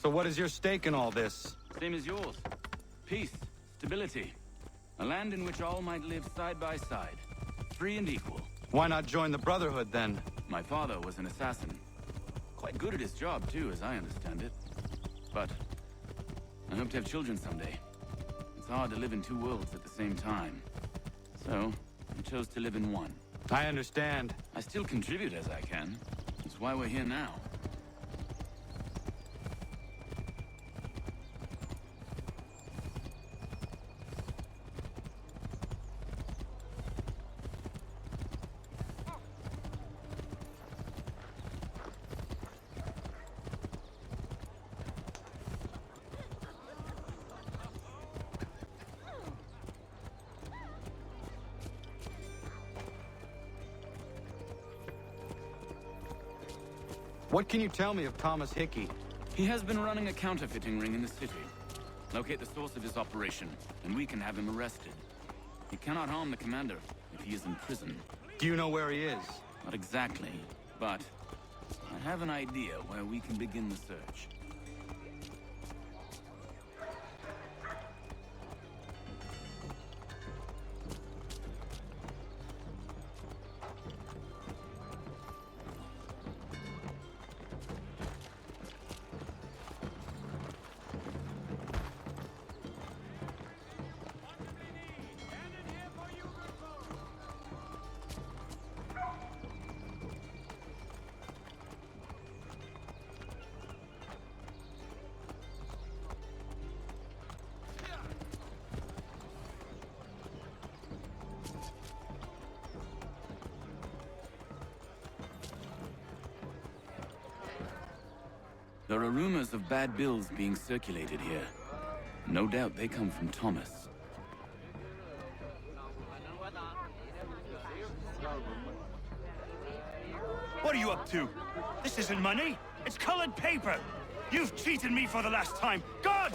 So what is your stake in all this? Same as yours. Peace, stability. A land in which all might live side by side. Free and equal. Why not join the Brotherhood, then? My father was an assassin. Quite good at his job, too, as I understand it. But I hope to have children someday. It's hard to live in two worlds at the same time. So, I chose to live in one. I understand. I still contribute as I can. That's why we're here now. What can you tell me of Thomas Hickey? He has been running a counterfeiting ring in the city. Locate the source of his operation, and we can have him arrested. He cannot harm the commander if he is in prison. Do you know where he is? Not exactly, but I have an idea where we can begin the search. There are rumors of bad bills being circulated here. No doubt they come from Thomas. What are you up to? This isn't money. It's colored paper. You've cheated me for the last time. God!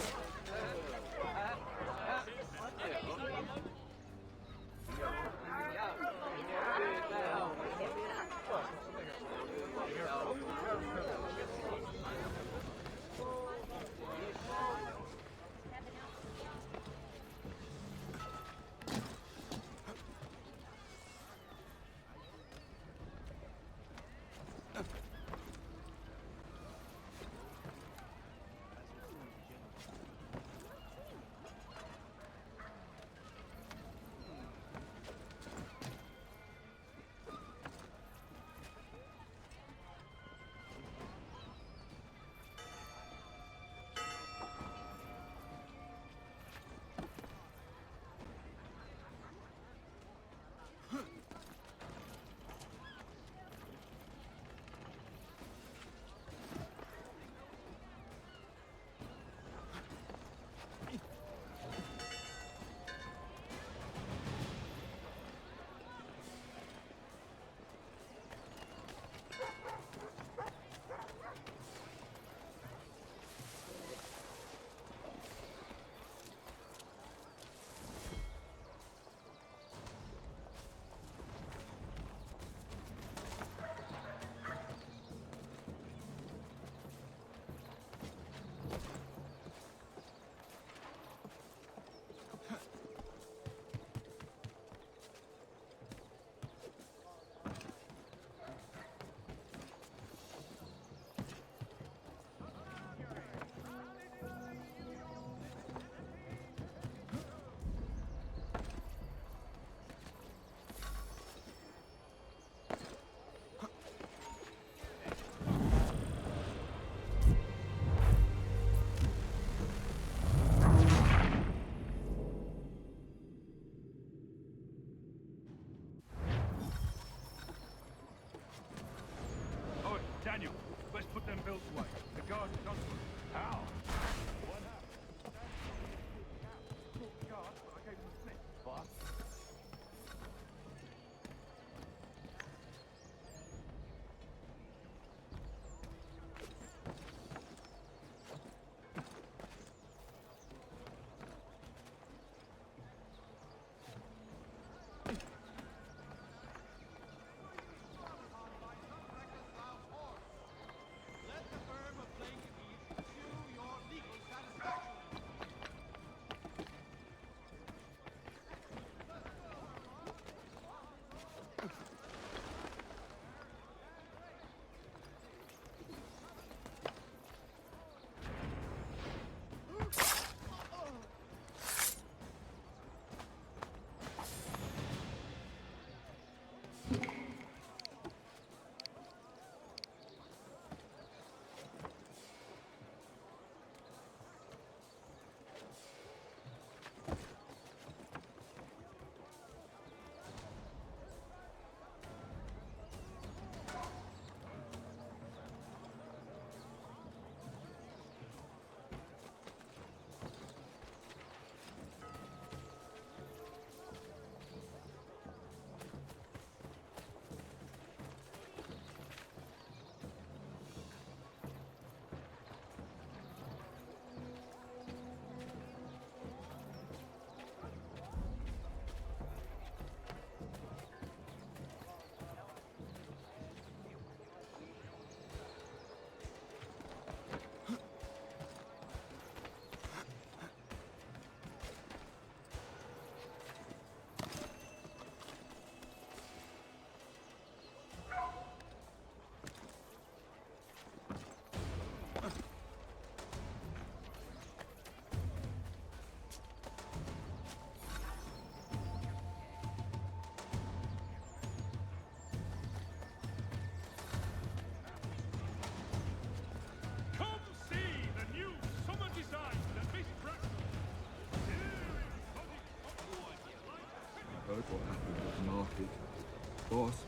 Daniel, let's put them bills away. The guard is on foot. How? What happened? The guard, but I gave him a slip. What?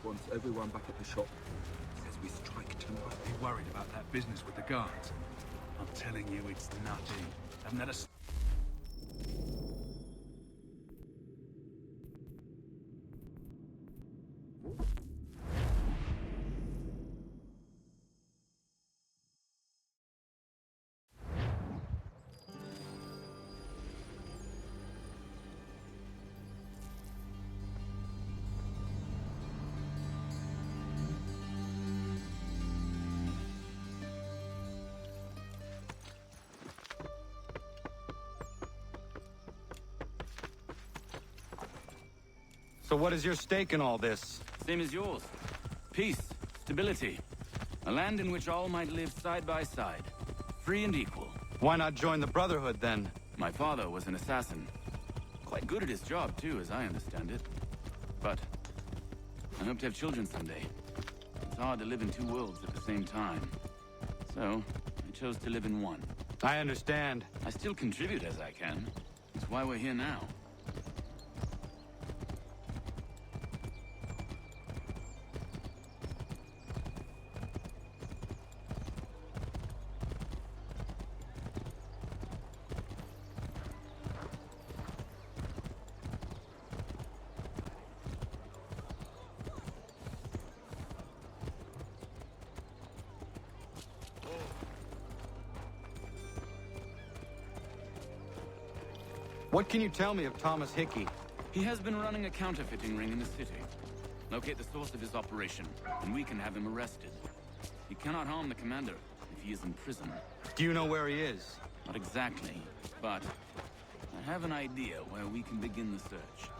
wants everyone back at the shop. Says we strike too much. Be worried about that business with the guards. I'm telling you, it's nothing. Haven't had a So what is your stake in all this? Same as yours. Peace, stability. A land in which all might live side by side. Free and equal. Why not join the Brotherhood, then? My father was an assassin. Quite good at his job, too, as I understand it. But I hope to have children someday. It's hard to live in two worlds at the same time. So, I chose to live in one. I understand. I still contribute as I can. That's why we're here now. What can you tell me of Thomas Hickey? He has been running a counterfeiting ring in the city. Locate the source of his operation, and we can have him arrested. He cannot harm the commander if he is in prison. Do you know where he is? Not exactly, but I have an idea where we can begin the search.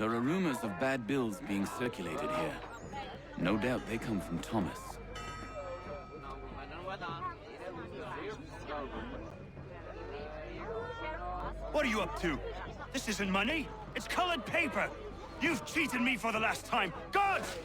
There are rumors of bad bills being circulated here. No doubt they come from Thomas. What are you up to? This isn't money. It's colored paper. You've cheated me for the last time. Guards!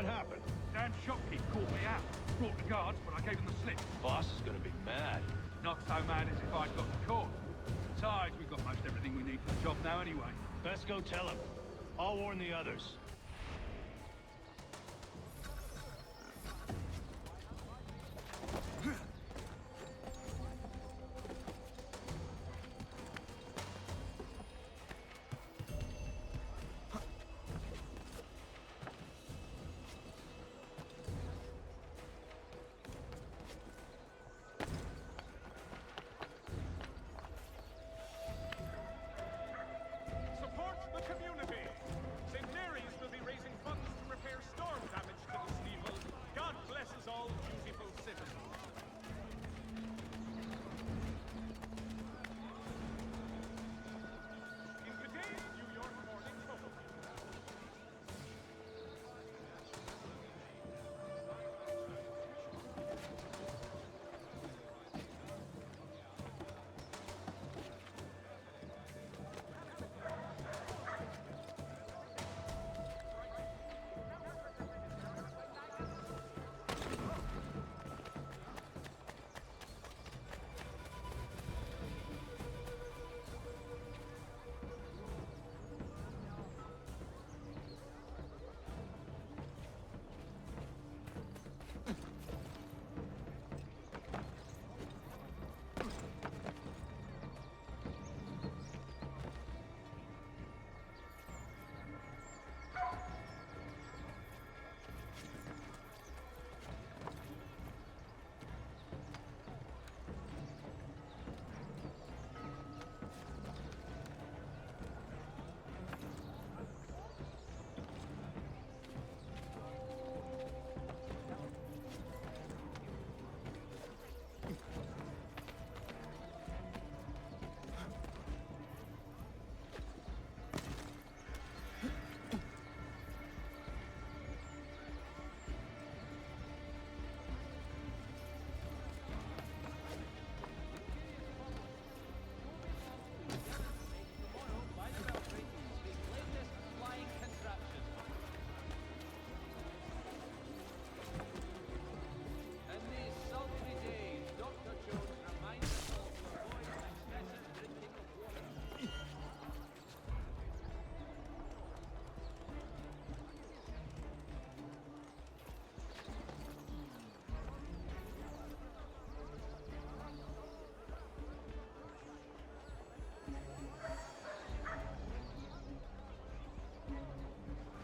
What happened? Dan Shopkeep caught me out. Brought the guards, but I gave him the slip. Boss is gonna be mad. Not so mad as if I'd got caught. Besides, we've got most everything we need for the job now anyway. Best go tell him. I'll warn the others. Support the community! St. Mary's will be raising funds to repair storm damage to the steeple. God blesses all dutiful citizens. In today's New York Morning Post.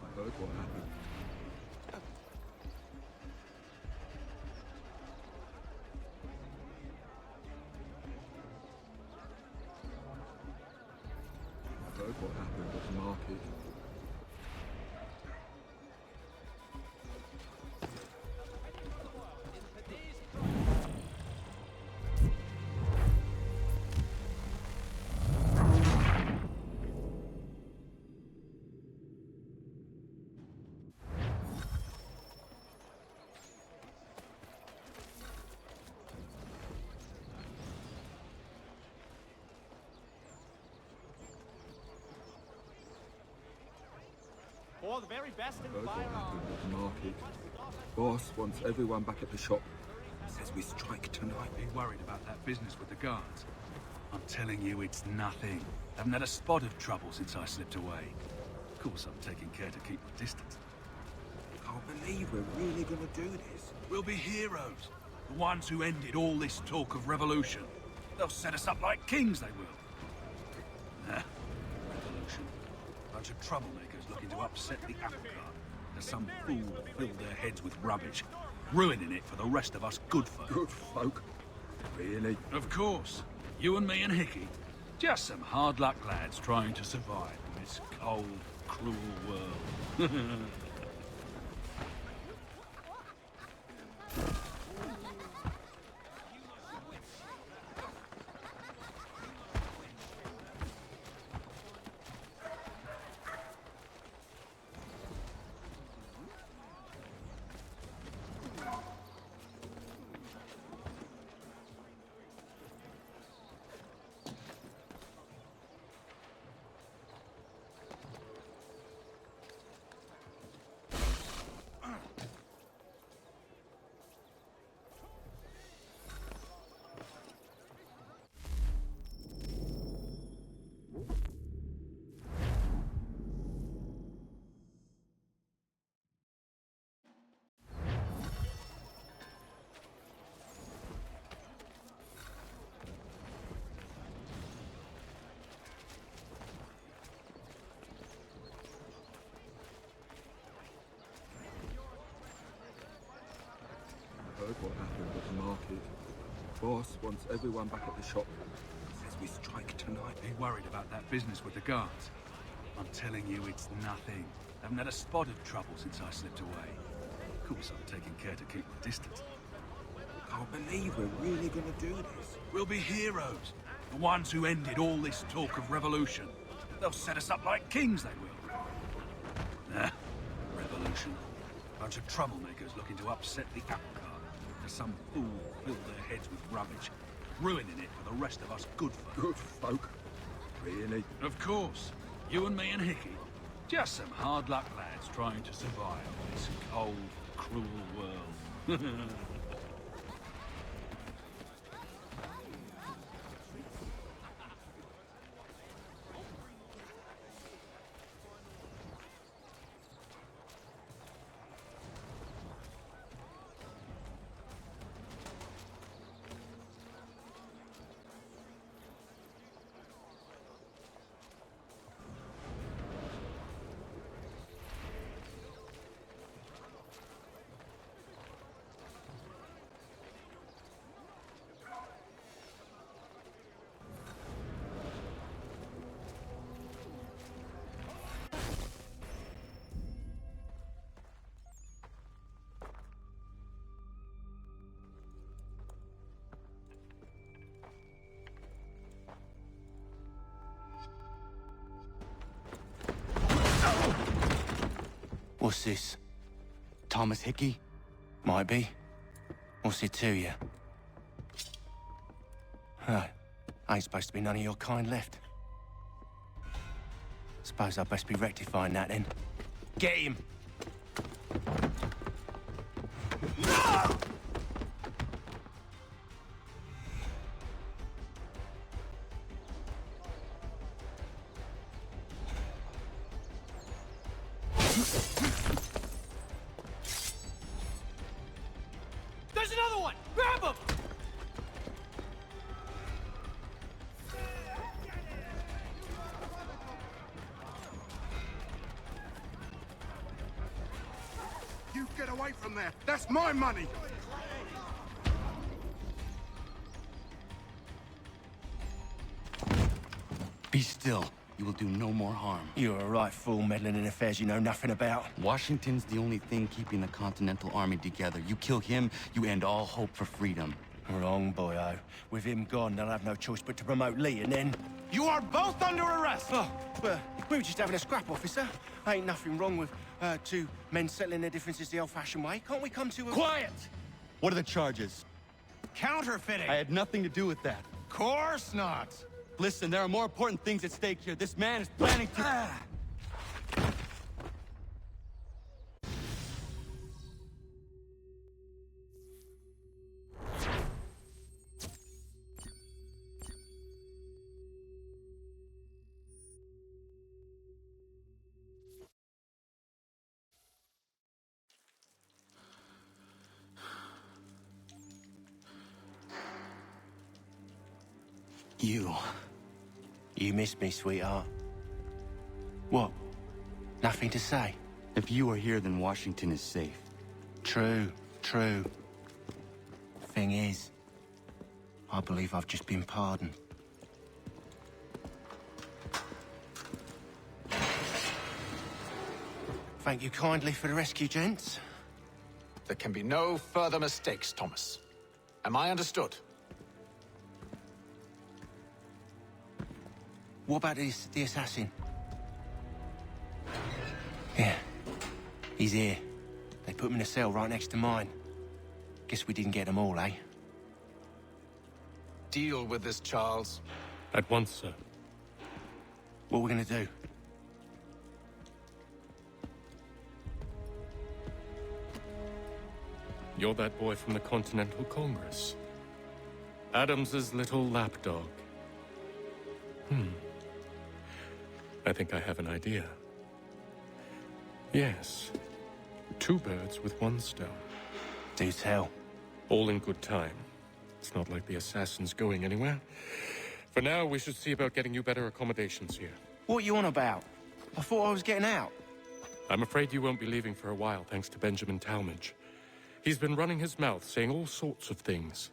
I heard what happened. I heard what happened at the market. For the very best in Heard what firearms. happened at the market. Boss wants everyone back at the shop. Says we strike tonight. Be worried about that business with the guards. I'm telling you, it's nothing. Haven't had a spot of trouble since I slipped away. Of course, I'm taking care to keep my distance. Can't believe we're really gonna do this. We'll be heroes. The ones who ended all this talk of revolution. They'll set us up like kings, they will. Nah, revolution. Bunch of troublemakers looking to upset the apple cart. As some fool filled their heads with rubbish, ruining it for the rest of us good folk. Good folk. Really? Of course. You and me and Hickey. Just some hard luck lads trying to survive in this cold, cruel world. heard what happened at the market. Boss wants everyone back at the shop. Says we strike tonight. Be worried about that business with the guards. I'm telling you, it's nothing. Haven't had a spot of trouble since I slipped away. Of course, I'm taking care to keep my distance. Can't believe we're really gonna do this. We'll be heroes. The ones who ended all this talk of revolution. They'll set us up like kings, they will. Revolution. Bunch of troublemakers looking to upset the apple cart. As some fool filled their heads with rubbish, ruining it for the rest of us good folk. Good folk. Really? Of course. You and me and Hickey. Just some hard luck lads trying to survive in this cold, cruel world. What's this? Thomas Hickey? Might be. What's it to you? Right. Ain't supposed to be none of your kind left. Suppose I best be rectifying that then. Get him! There's another one! Grab him! You get away from there! That's my money! Be still. You will do no more harm. You're a right fool meddling in affairs you know nothing about. Washington's the only thing keeping the Continental Army together. You kill him, you end all hope for freedom. Wrong, boyo. With him gone, they'll have no choice but to promote Lee, and then... You are both under arrest! Oh, well, we were just having a scrap, officer. Ain't nothing wrong with two men settling their differences the old-fashioned way. Can't we come to a... Quiet! What are the charges? Counterfeiting! I had nothing to do with that. Course not! Listen, there are more important things at stake here. This man is planning to... You missed me, sweetheart. What? Nothing to say? If you are here, then Washington is safe. True, true. Thing is, I believe I've just been pardoned. Thank you kindly for the rescue, gents. There can be no further mistakes, Thomas. Am I understood? What about the assassin? Yeah, he's here. They put him in a cell right next to mine. Guess we didn't get them all, eh? Deal with this, Charles. At once, sir. What are we gonna do? You're that boy from the Continental Congress. Adams's little lapdog. I think I have an idea. Yes. Two birds with one stone. Do tell. All in good time. It's not like the assassin's going anywhere. For now, we should see about getting you better accommodations here. What are you on about? I thought I was getting out. I'm afraid you won't be leaving for a while, thanks to Benjamin Talmadge. He's been running his mouth, saying all sorts of things.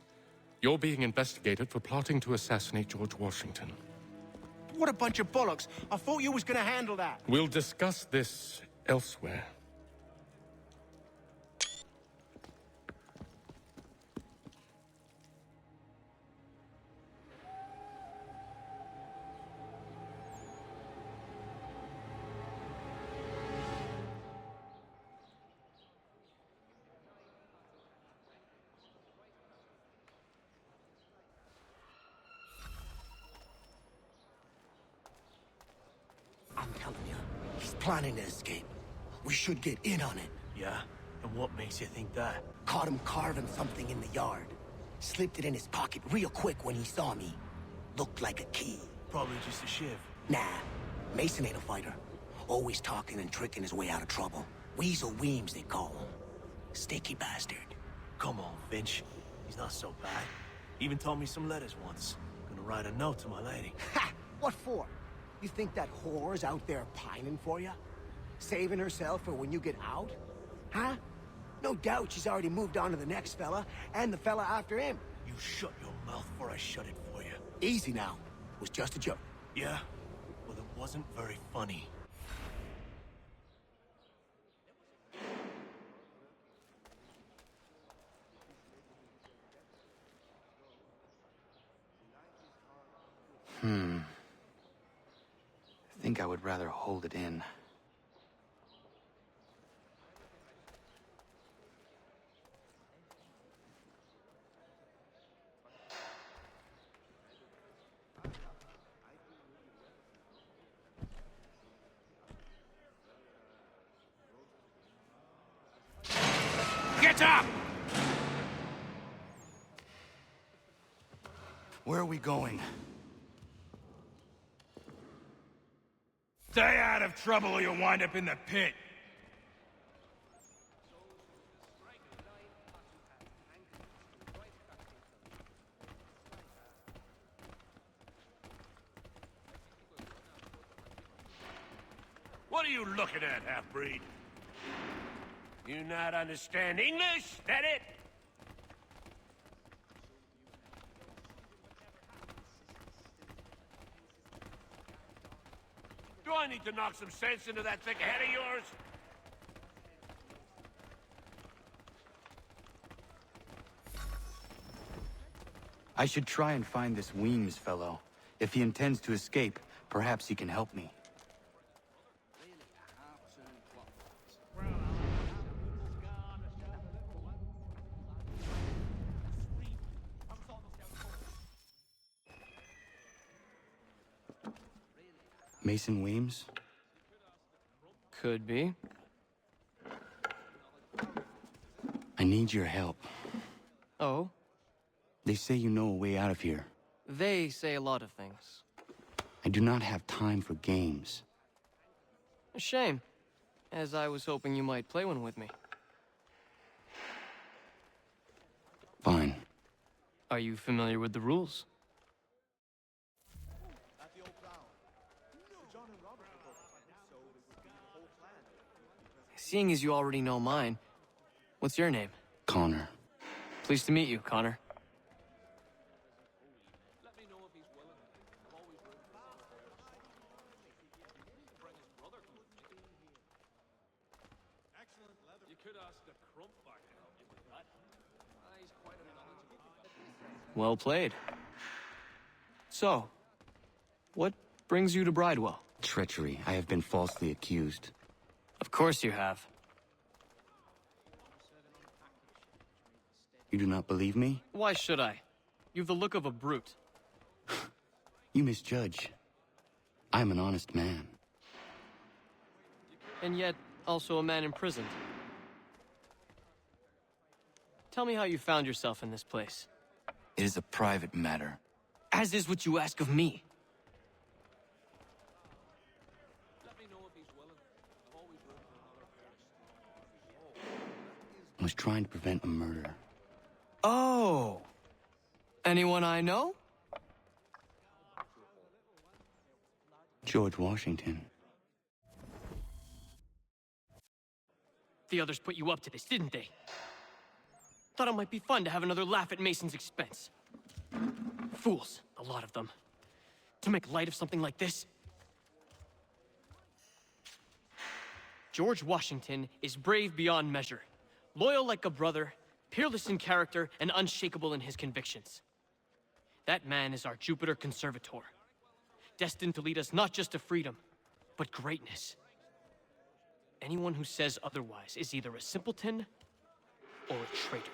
You're being investigated for plotting to assassinate George Washington. What a bunch of bollocks. I thought you was gonna handle that. We'll discuss this elsewhere. I'm telling you, he's planning to escape. We should get in on it. Yeah? And what makes you think that? Caught him carving something in the yard. Slipped it in his pocket real quick when he saw me. Looked like a key. Probably just a shiv. Nah, Mason ain't a fighter. Always talking and tricking his way out of trouble. Weasel Weems, they call him. Sticky bastard. Come on, Finch. He's not so bad. Even taught me some letters once. Gonna write a note to my lady. Ha! What for? You think that whore's out there pining for you? Saving herself for when you get out? Huh? No doubt she's already moved on to the next fella, and the fella after him. You shut your mouth before I shut it for you. Easy now. It was just a joke. Yeah? Well, it wasn't very funny. I think I would rather hold it in. Get up! Where are we going? Stay out of trouble or you'll wind up in the pit. What are you looking at, half-breed? You not understand English? That it? Do I need to knock some sense into that thick head of yours? I should try and find this Weems fellow. If he intends to escape, perhaps he can help me. Mason Weems? Could be. I need your help. Oh? They say you know a way out of here. They say a lot of things. I do not have time for games. A shame, as I was hoping you might play one with me. Fine. Are you familiar with the rules? Seeing as you already know mine, what's your name? Connor. Pleased to meet you, Connor. Well played. So, what brings you to Bridewell? Treachery. I have been falsely accused. Of course you have. You do not believe me? Why should I? You've the look of a brute. You misjudge. I am an honest man. And yet, also a man imprisoned. Tell me how you found yourself in this place. It is a private matter. As is what you ask of me. I was trying to prevent a murder. Oh! Anyone I know? George Washington. The others put you up to this, didn't they? Thought it might be fun to have another laugh at Mason's expense. Fools, a lot of them. To make light of something like this. George Washington is brave beyond measure, loyal like a brother, peerless in character, and unshakable in his convictions. That man is our Jupiter Conservator, destined to lead us not just to freedom, but greatness. Anyone who says otherwise is either a simpleton or a traitor.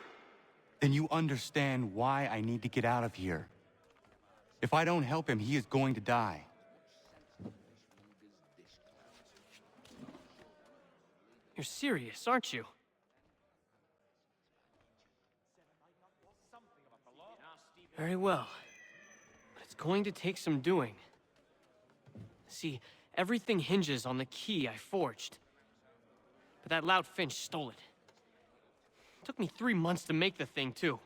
Then you understand why I need to get out of here. If I don't help him, he is going to die. You're serious, aren't you? Very well. But it's going to take some doing. See, everything hinges on the key I forged. But that lout Finch stole it. Took me 3 months to make the thing, too.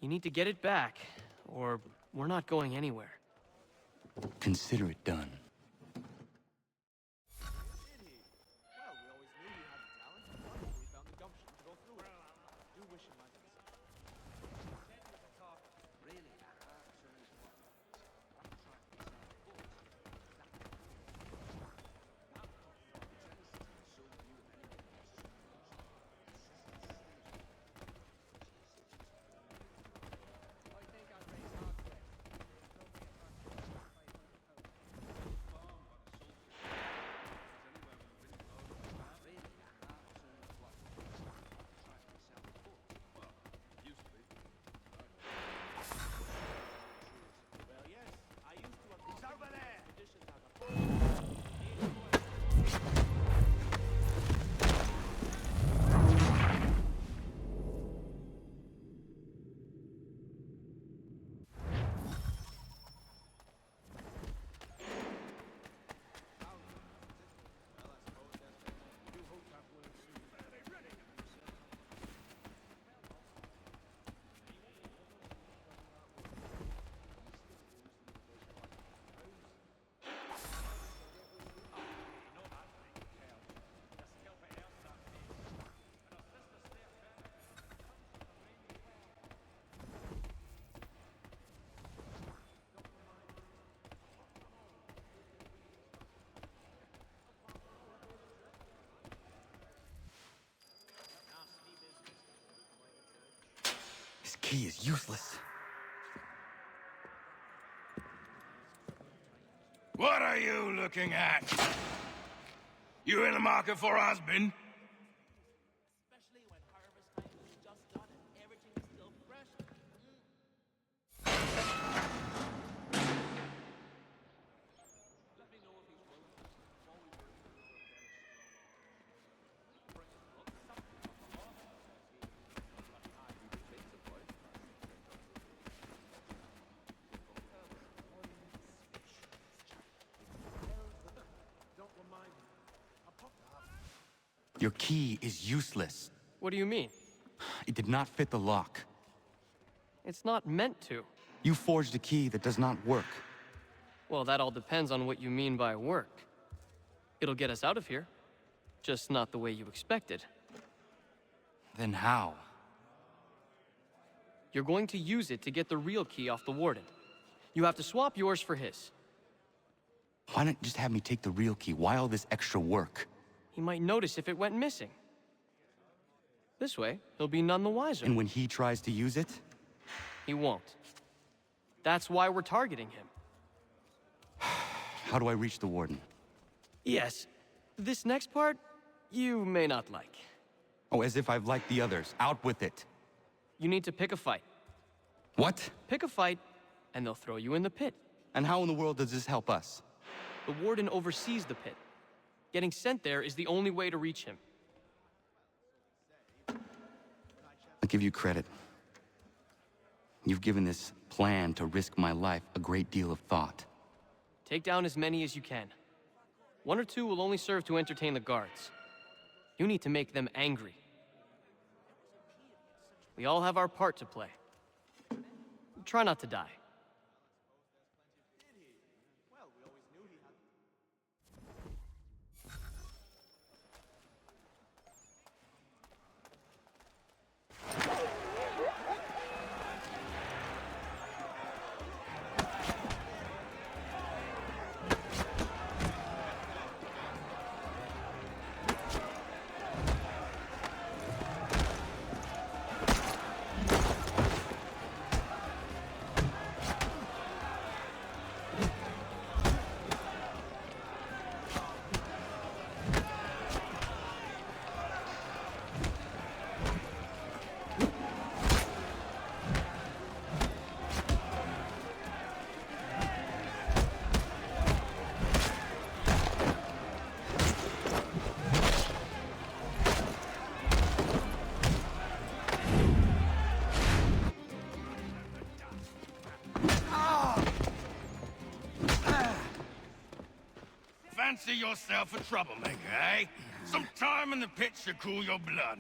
You need to get it back, or we're not going anywhere. Consider it done. This key is useless. What are you looking at? You in the market for a husband? Your key is useless. What do you mean? It did not fit the lock. It's not meant to. You forged a key that does not work. Well, that all depends on what you mean by work. It'll get us out of here. Just not the way you expected. Then how? You're going to use it to get the real key off the Warden. You have to swap yours for his. Why not just have me take the real key? Why all this extra work? He might notice if it went missing. This way, he'll be none the wiser. And when he tries to use it? He won't. That's why we're targeting him. How do I reach the Warden? Yes. This next part, you may not like. Oh, as if I've liked the others. Out with it. You need to pick a fight. What? Pick a fight, and they'll throw you in the pit. And how in the world does this help us? The Warden oversees the pit. Getting sent there is the only way to reach him. I'll give you credit. You've given this plan to risk my life a great deal of thought. Take down as many as you can. 1 or 2 will only serve to entertain the guards. You need to make them angry. We all have our part to play. Try not to die. Fancy yourself a troublemaker, eh? Some time in the pit should cool your blood.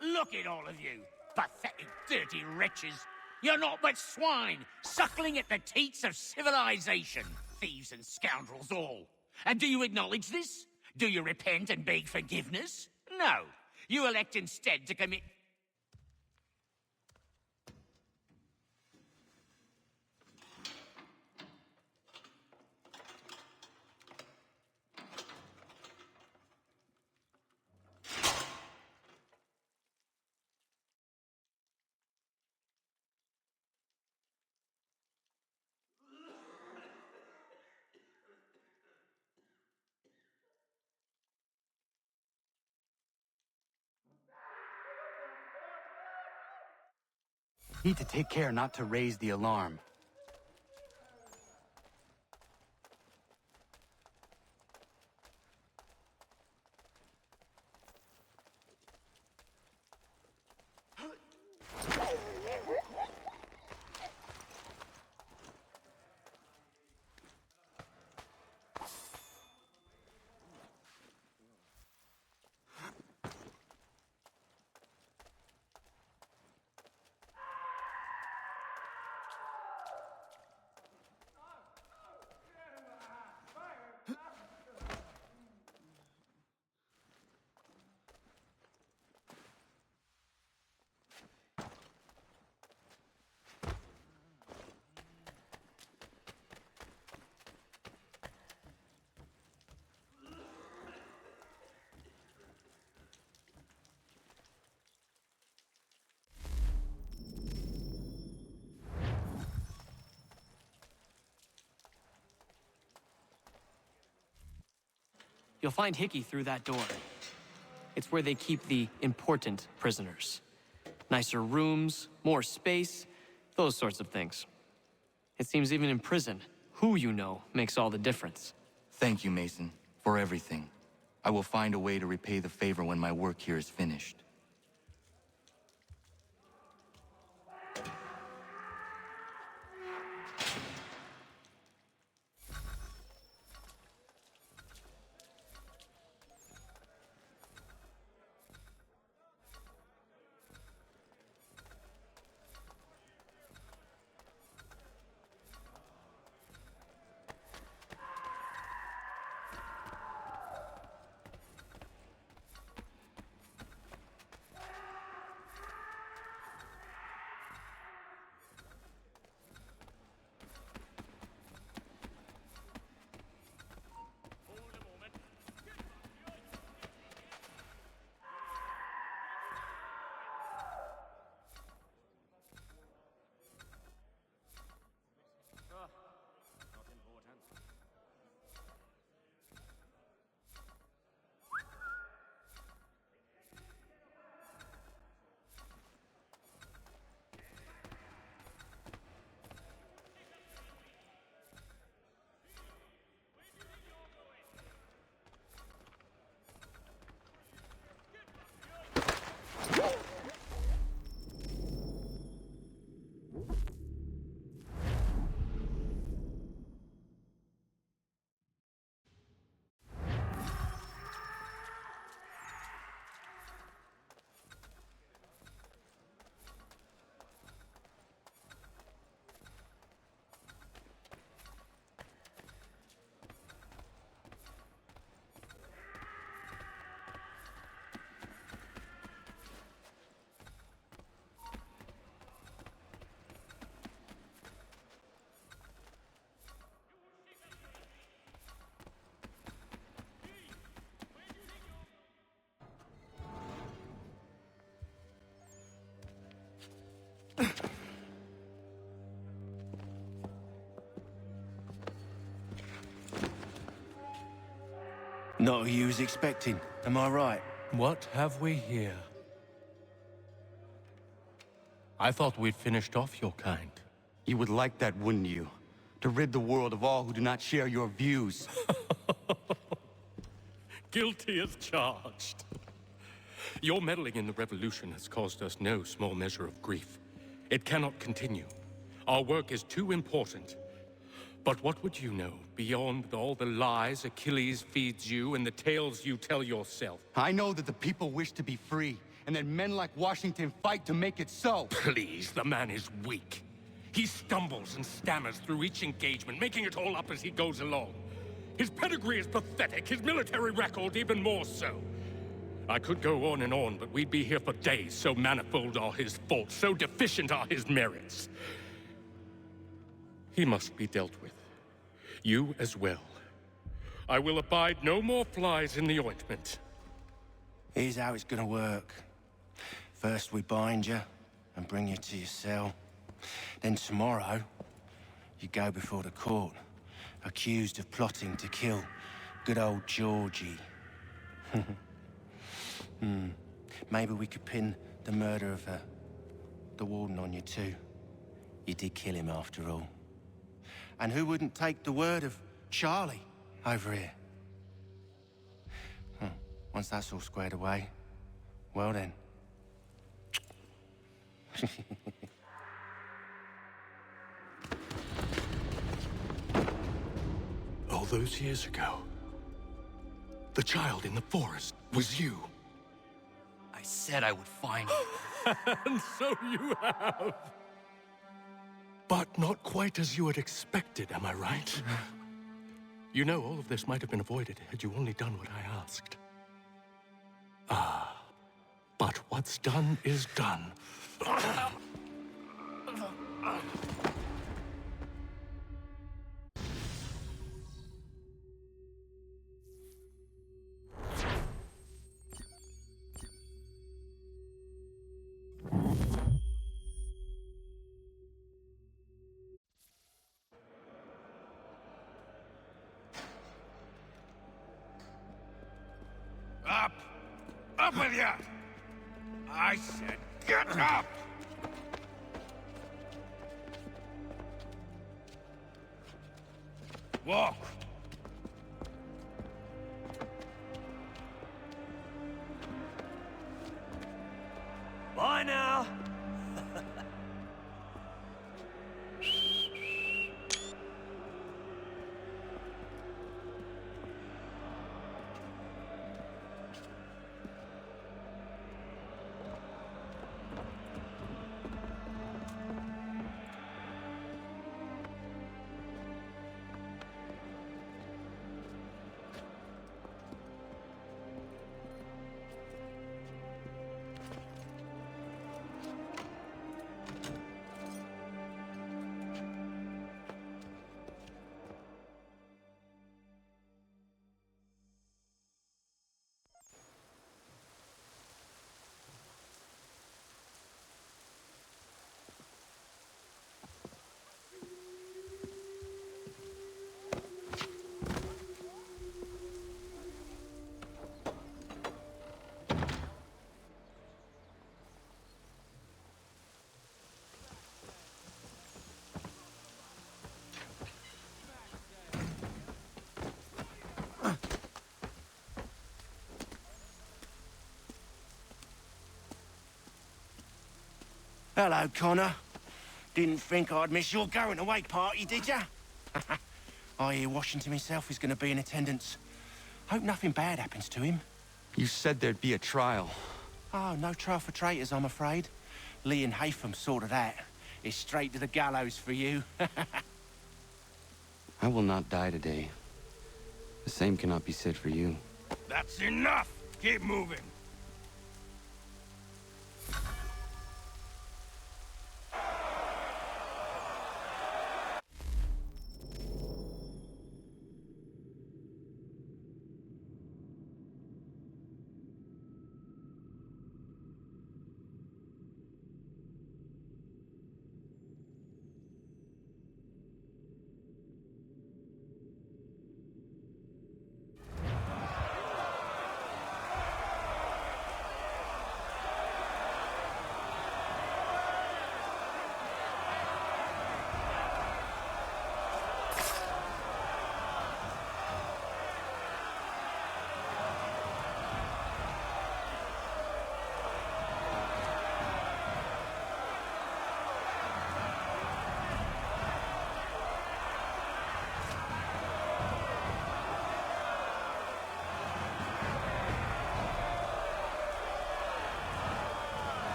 Look at all of you, pathetic, dirty wretches. You're not but swine, suckling at the teats of civilization. Thieves and scoundrels all. And do you acknowledge this? Do you repent and beg forgiveness? No. You elect instead to commit... Need to take care not to raise the alarm. You'll find Hickey through that door. It's where they keep the important prisoners. Nicer rooms, more space, those sorts of things. It seems even in prison, who you know makes all the difference. Thank you, Mason, for everything. I will find a way to repay the favor when my work here is finished. Not who you was expecting, am I right? What have we here? I thought we'd finished off your kind. You would like that, wouldn't you? To rid the world of all who do not share your views. Guilty as charged. Your meddling in the revolution has caused us no small measure of grief. It cannot continue. Our work is too important. But what would you know beyond all the lies Achilles feeds you and the tales you tell yourself? I know that the people wish to be free, and that men like Washington fight to make it so. Please, the man is weak. He stumbles and stammers through each engagement, making it all up as he goes along. His pedigree is pathetic, his military record even more so. I could go on and on, but we'd be here for days, so manifold are his faults, so deficient are his merits. He must be dealt with. You as well. I will abide no more flies in the ointment. Here's how it's gonna work. First we bind you and bring you to your cell. Then tomorrow, you go before the court, accused of plotting to kill good old Georgie. Maybe we could pin the murder of the warden on you too. You did kill him after all. And who wouldn't take the word of Charlie over here? Once that's all squared away, well then. All those years ago, the child in the forest was you. I said I would find you. And so you have. But not quite as you had expected, am I right? You know, all of this might have been avoided had you only done what I asked. But what's done is done. Up! Up with ya! I said get up! Walk! Bye now. Hello, Connor. Didn't think I'd miss your going away party, did ya? I hear Washington himself is going to be in attendance. Hope nothing bad happens to him. You said there'd be a trial. Oh, no trial for traitors, I'm afraid. Lee and Haytham sorted that. It's straight to the gallows for you. I will not die today. The same cannot be said for you. That's enough! Keep moving!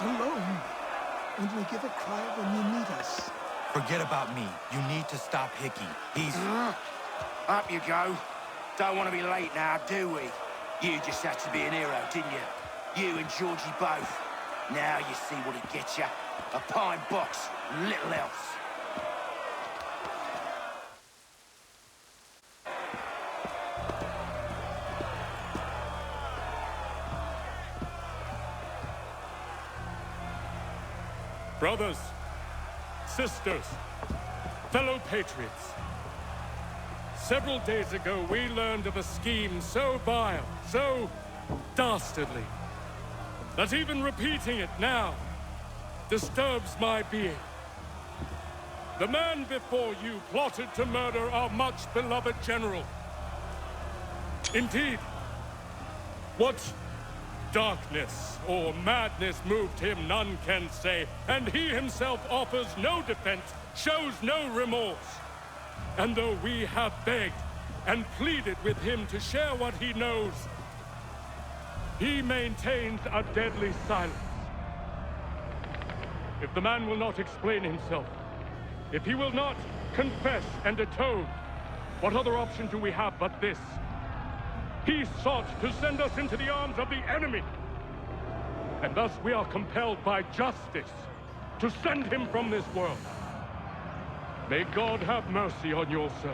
alone. Only give a cry when you need us. Forget about me. You need to stop Hickey. He's... Up you go. Don't want to be late now, do we? You just had to be an hero, didn't you? You and Georgie both. Now you see what it gets you. A pine box, little else. Brothers, sisters, fellow patriots. Several days ago, we learned of a scheme so vile, so dastardly, that even repeating it now disturbs my being. The man before you plotted to murder our much-beloved general. Indeed, what darkness or madness moved him, none can say, and he himself offers no defense, shows no remorse. And though we have begged and pleaded with him to share what he knows, he maintains a deadly silence. If the man will not explain himself, if he will not confess and atone, what other option do we have but this? He sought to send us into the arms of the enemy. And thus we are compelled by justice to send him from this world. May God have mercy on your soul.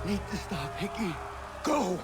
Need to stop Hickey. Go!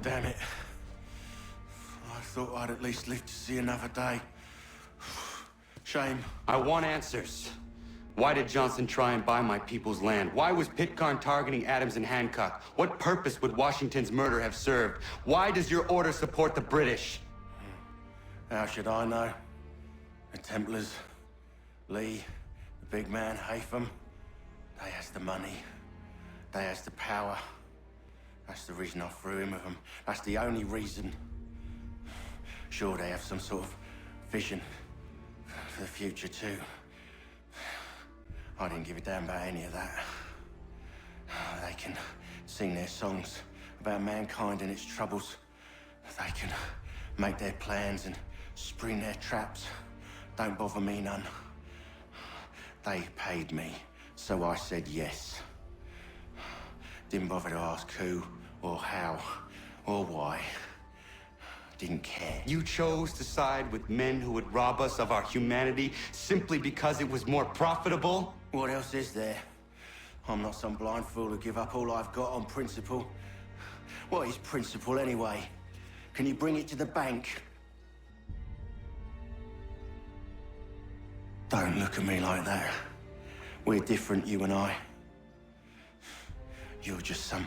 Damn it. I thought I'd at least live to see another day. Shame. I want answers. Why did Johnson try and buy my people's land? Why was Pitcairn targeting Adams and Hancock? What purpose would Washington's murder have served? Why does your order support the British? How should I know? The Templars, Lee, the big man, Haytham, they has the money. They has the power. That's the reason I threw in with them. That's the only reason. Sure, they have some sort of vision for the future, too. I didn't give a damn about any of that. They can sing their songs about mankind and its troubles. They can make their plans and spring their traps. Don't bother me none. They paid me, so I said yes. Didn't bother to ask who, or how, or why. Didn't care. You chose to side with men who would rob us of our humanity simply because it was more profitable? What else is there? I'm not some blind fool who give up all I've got on principle. What is principle anyway? Can you bring it to the bank? Don't look at me like that. We're different, you and I. You're just some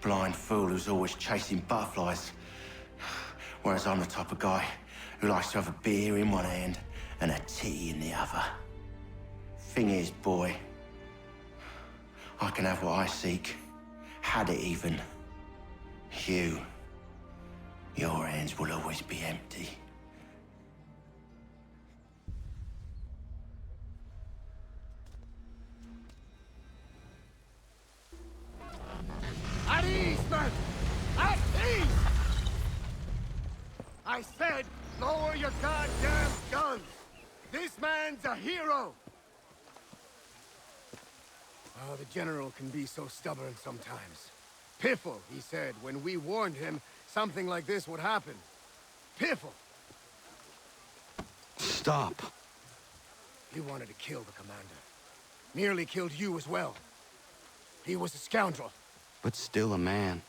blind fool who's always chasing butterflies. Whereas I'm the type of guy who likes to have a beer in one hand and a titty in the other. Thing is, boy, I can have what I seek. Had it even. Your hands will always be empty. At ease, men! At ease! I said, lower your goddamn guns! This man's a hero! Oh, the General can be so stubborn sometimes. Piffle, he said, when we warned him something like this would happen. Piffle! Stop. He wanted to kill the commander. Nearly killed you as well. He was a scoundrel. But still a man.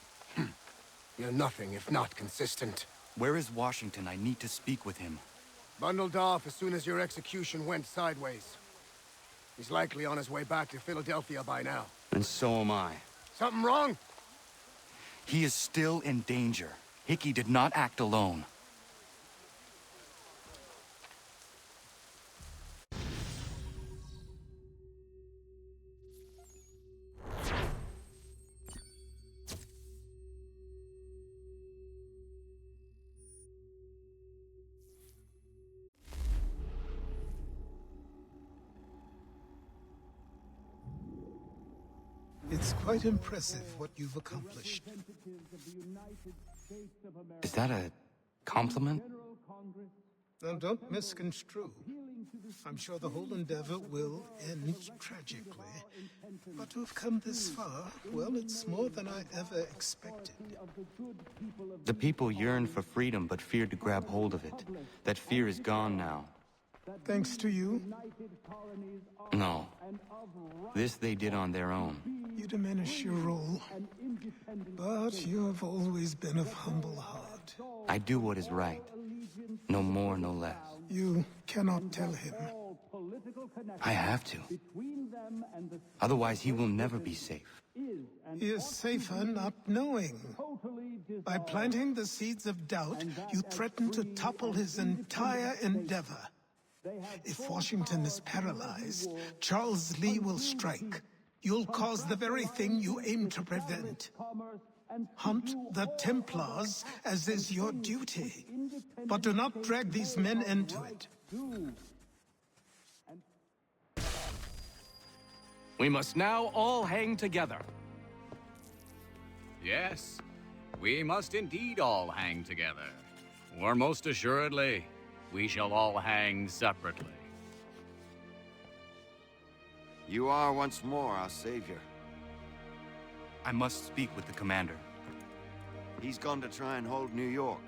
You're nothing if not consistent. Where is Washington? I need to speak with him. Bundled off as soon as your execution went sideways. He's likely on his way back to Philadelphia by now. And so am I. Something wrong? He is still in danger. Hickey did not act alone. It's quite impressive what you've accomplished. Is that a compliment? Now, don't misconstrue. I'm sure the whole endeavor will end tragically. But to have come this far, well, it's more than I ever expected. The people yearned for freedom but feared to grab hold of it. That fear is gone now. Thanks to you? No. This they did on their own. You diminish your role. But you have always been of humble heart. I do what is right. No more, no less. You cannot tell him. I have to. Otherwise, he will never be safe. He is safer not knowing. By planting the seeds of doubt, you threaten to topple his entire endeavor. If Washington is paralyzed, Charles Lee will strike. You'll cause the very thing you aim to prevent. Hunt the Templars, as is your duty. But do not drag these men into it. We must now all hang together. Yes, we must indeed all hang together. Or most assuredly, we shall all hang separately. You are once more our savior. I must speak with the commander. He's gone to try and hold New York.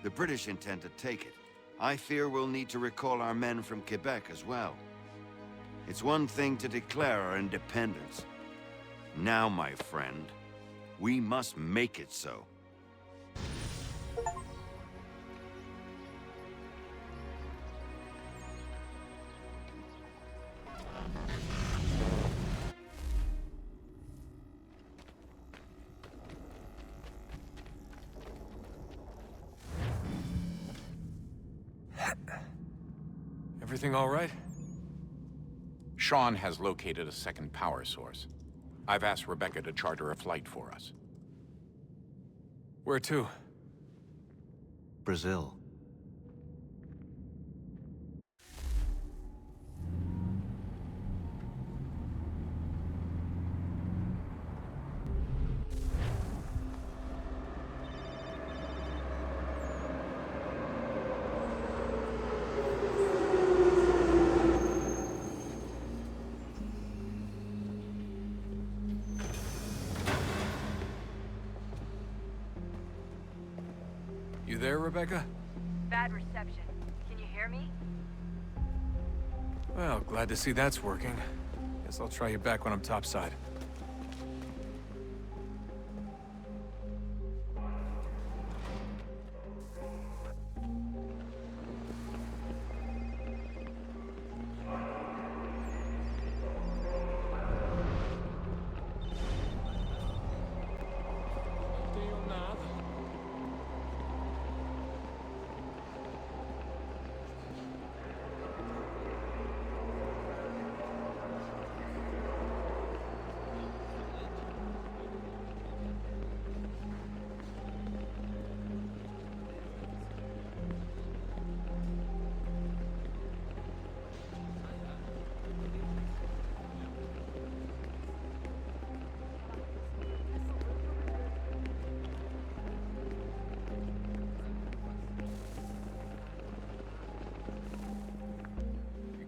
The British intend to take it. I fear we'll need to recall our men from Quebec as well. It's one thing to declare our independence. Now, my friend, we must make it so. Everything all right? Sean has located a second power source. I've asked Rebecca to charter a flight for us. Where to? Brazil. You there, Rebecca? Bad reception. Can you hear me? Well, glad to see that's working. Guess I'll try you back when I'm topside.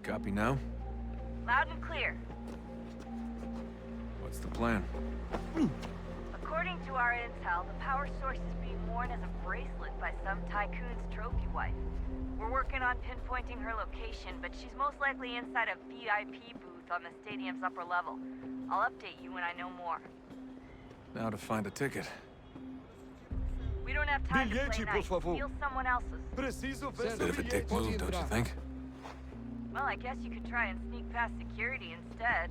Copy now? Loud and clear. What's the plan? According to our intel, the power source is being worn as a bracelet by some tycoon's trophy wife. We're working on pinpointing her location, but she's most likely inside a VIP booth on the stadium's upper level. I'll update you when I know more. Now to find a ticket. We don't have time to play nice. Steal someone else's. Bit of a dick move, don't you think? Well, I guess you could try and sneak past security instead.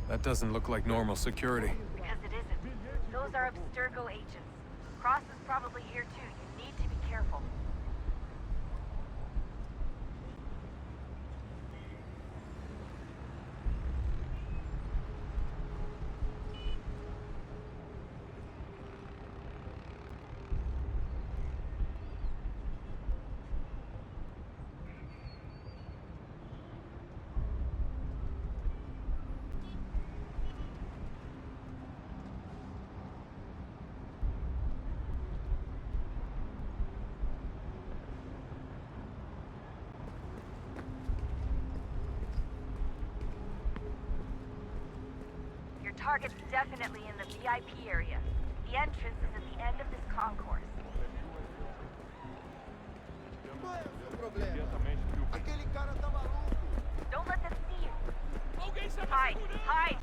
That doesn't look like normal security. Because it isn't. Those are Abstergo agents. Cross is probably here too. You need to be careful. Target's definitely in the VIP area. The entrance is at the end of this concourse. Don't let them see you. Hide! Hide!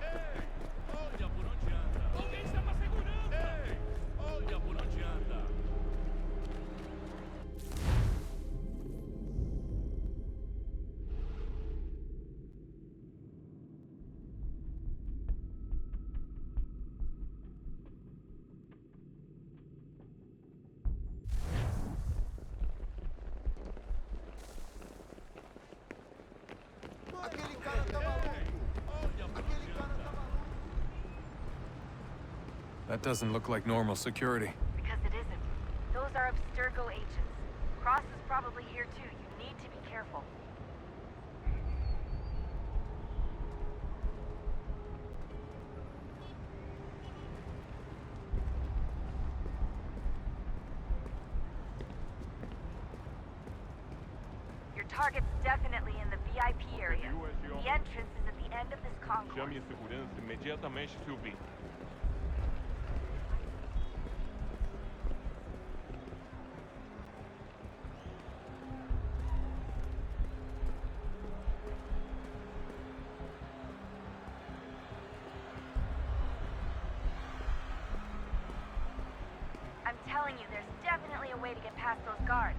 That doesn't look like normal security. Because it isn't. Those are Abstergo agents. Cross is probably here too. You need to be careful. Your target's definitely in the VIP area. The entrance is at the end of this concourse. Chame a segurança imediatamente se ouvir. I'm telling you, there's definitely a way to get past those guards.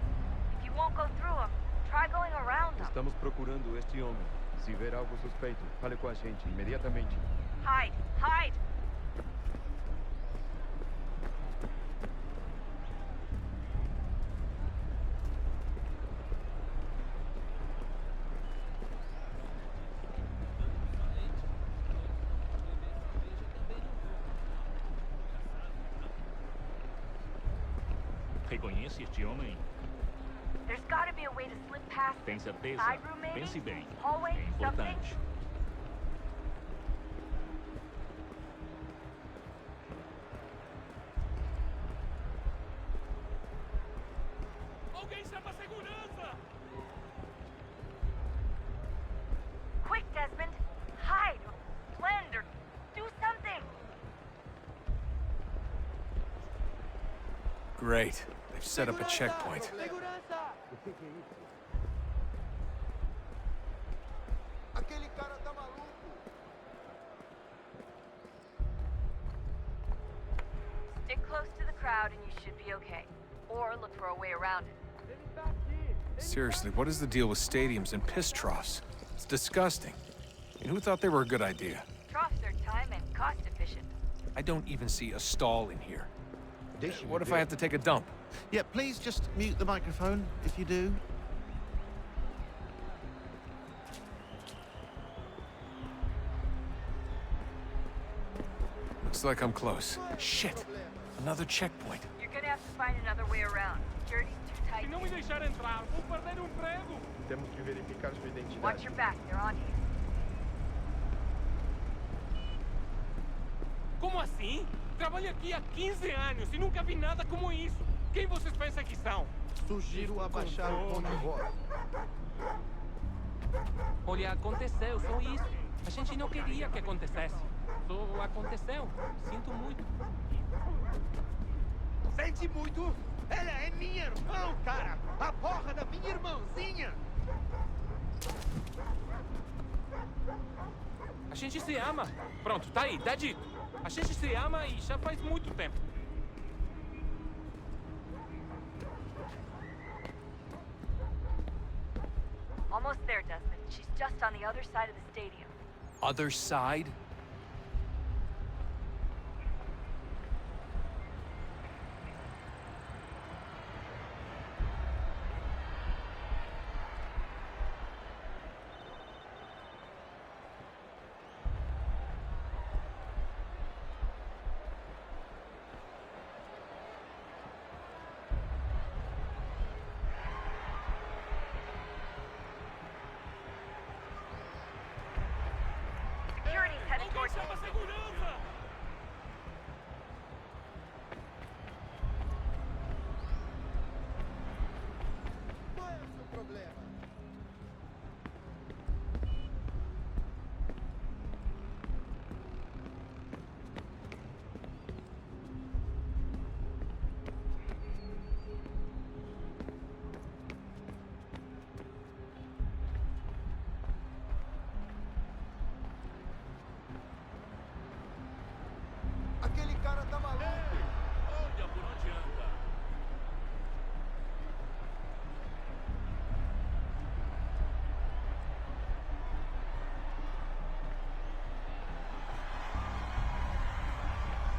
If you won't go through them, try going around them. Estamos procurando este homem. Se ver algo suspeito, fale com a gente imediatamente. Hide! Hide! Reconhece este homem? There's gotta be a way to slip past Tem them. certeza? Side room maybe? Pense bem. Hallway? É Something? importante. Alguém chama a segurança! Quick, Desmond! Hide! Or blend or do something! Great. They've set up a checkpoint. Stick close to the crowd and you should be okay. Or look for a way around it. Seriously, what is the deal with stadiums and piss troughs? It's disgusting. I mean, who thought they were a good idea? Troughs are time and cost efficient. I don't even see a stall in here. What if I have to take a dump? Yeah, please just mute the microphone if you do. Looks like I'm close. Shit! Another checkpoint. You're find another way around. Security's too tight. Se não me deixar entrar, vou perder o emprego. Temos que verificar sua identidade. Watch your back, they're on you. Como assim? Trabalho aqui há 15 anos e nunca vi nada como isso. Quem vocês pensam que são? Sugiro abaixar o tom de voz. Olha, aconteceu, só isso. A gente não queria que acontecesse. Só aconteceu. Sinto muito. Sente muito? Ela é minha irmã, cara! A porra da minha irmãzinha! A gente se ama. Pronto, tá aí, tá dito. A gente se ama e já faz muito tempo. Almost there, Desmond. She's just on the other side of the stadium. Other side? Security's heading towards Chama a segurança! Qual é o seu problema? Aquele cara tá maluco! Olha por onde anda.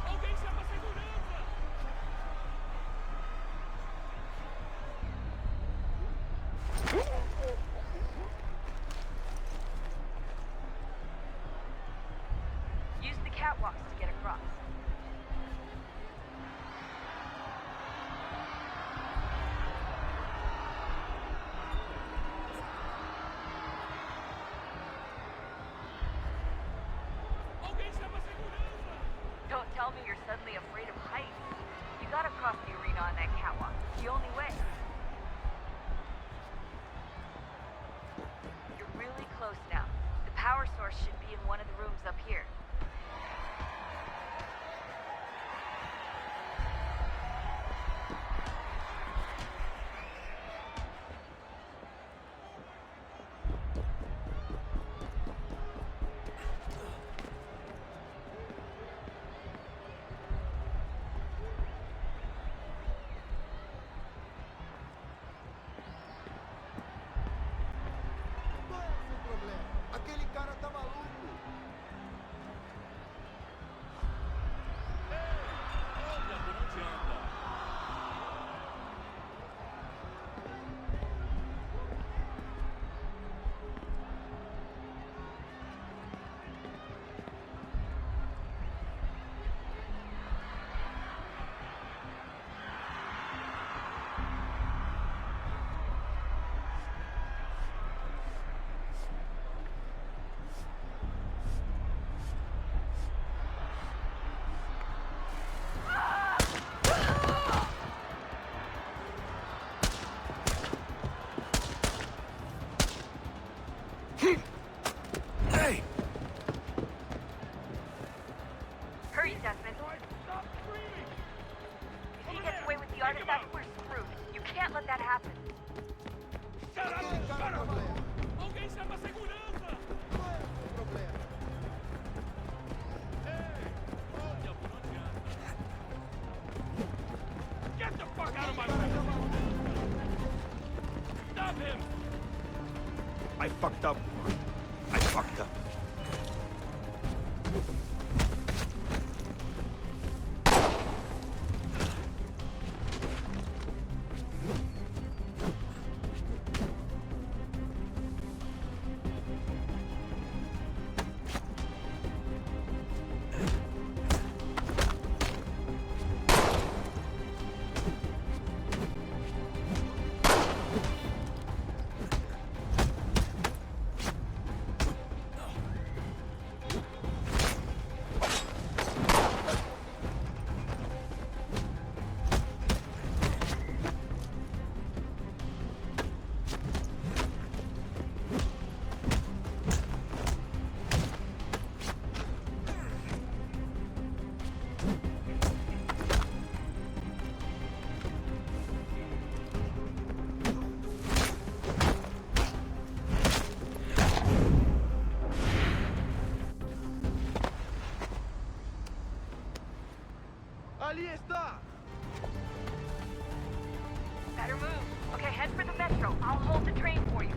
Alguém chama a segurança! Use the catwalks to get across. Alguém chama a segurança! Don't tell me you're suddenly afraid of heights. You gotta cross the arena on that catwalk. It's the only way. You're really close now. The power source should be in one of the rooms up here. Qual é o seu problema? Aquele cara tá maluco! Olha por onde anda. Hey! Hurry, Desmond. If he gets away with the artifact, we're screwed. You can't let that happen. Aquele cara tá maluco! Alguém chama a segurança! Qual é o seu problema? Olha por onde anda. Get the fuck out of my way! Stop him! I fucked up. I fucked up. Ali está! Better move. Okay, head for the metro. I'll hold the train for you.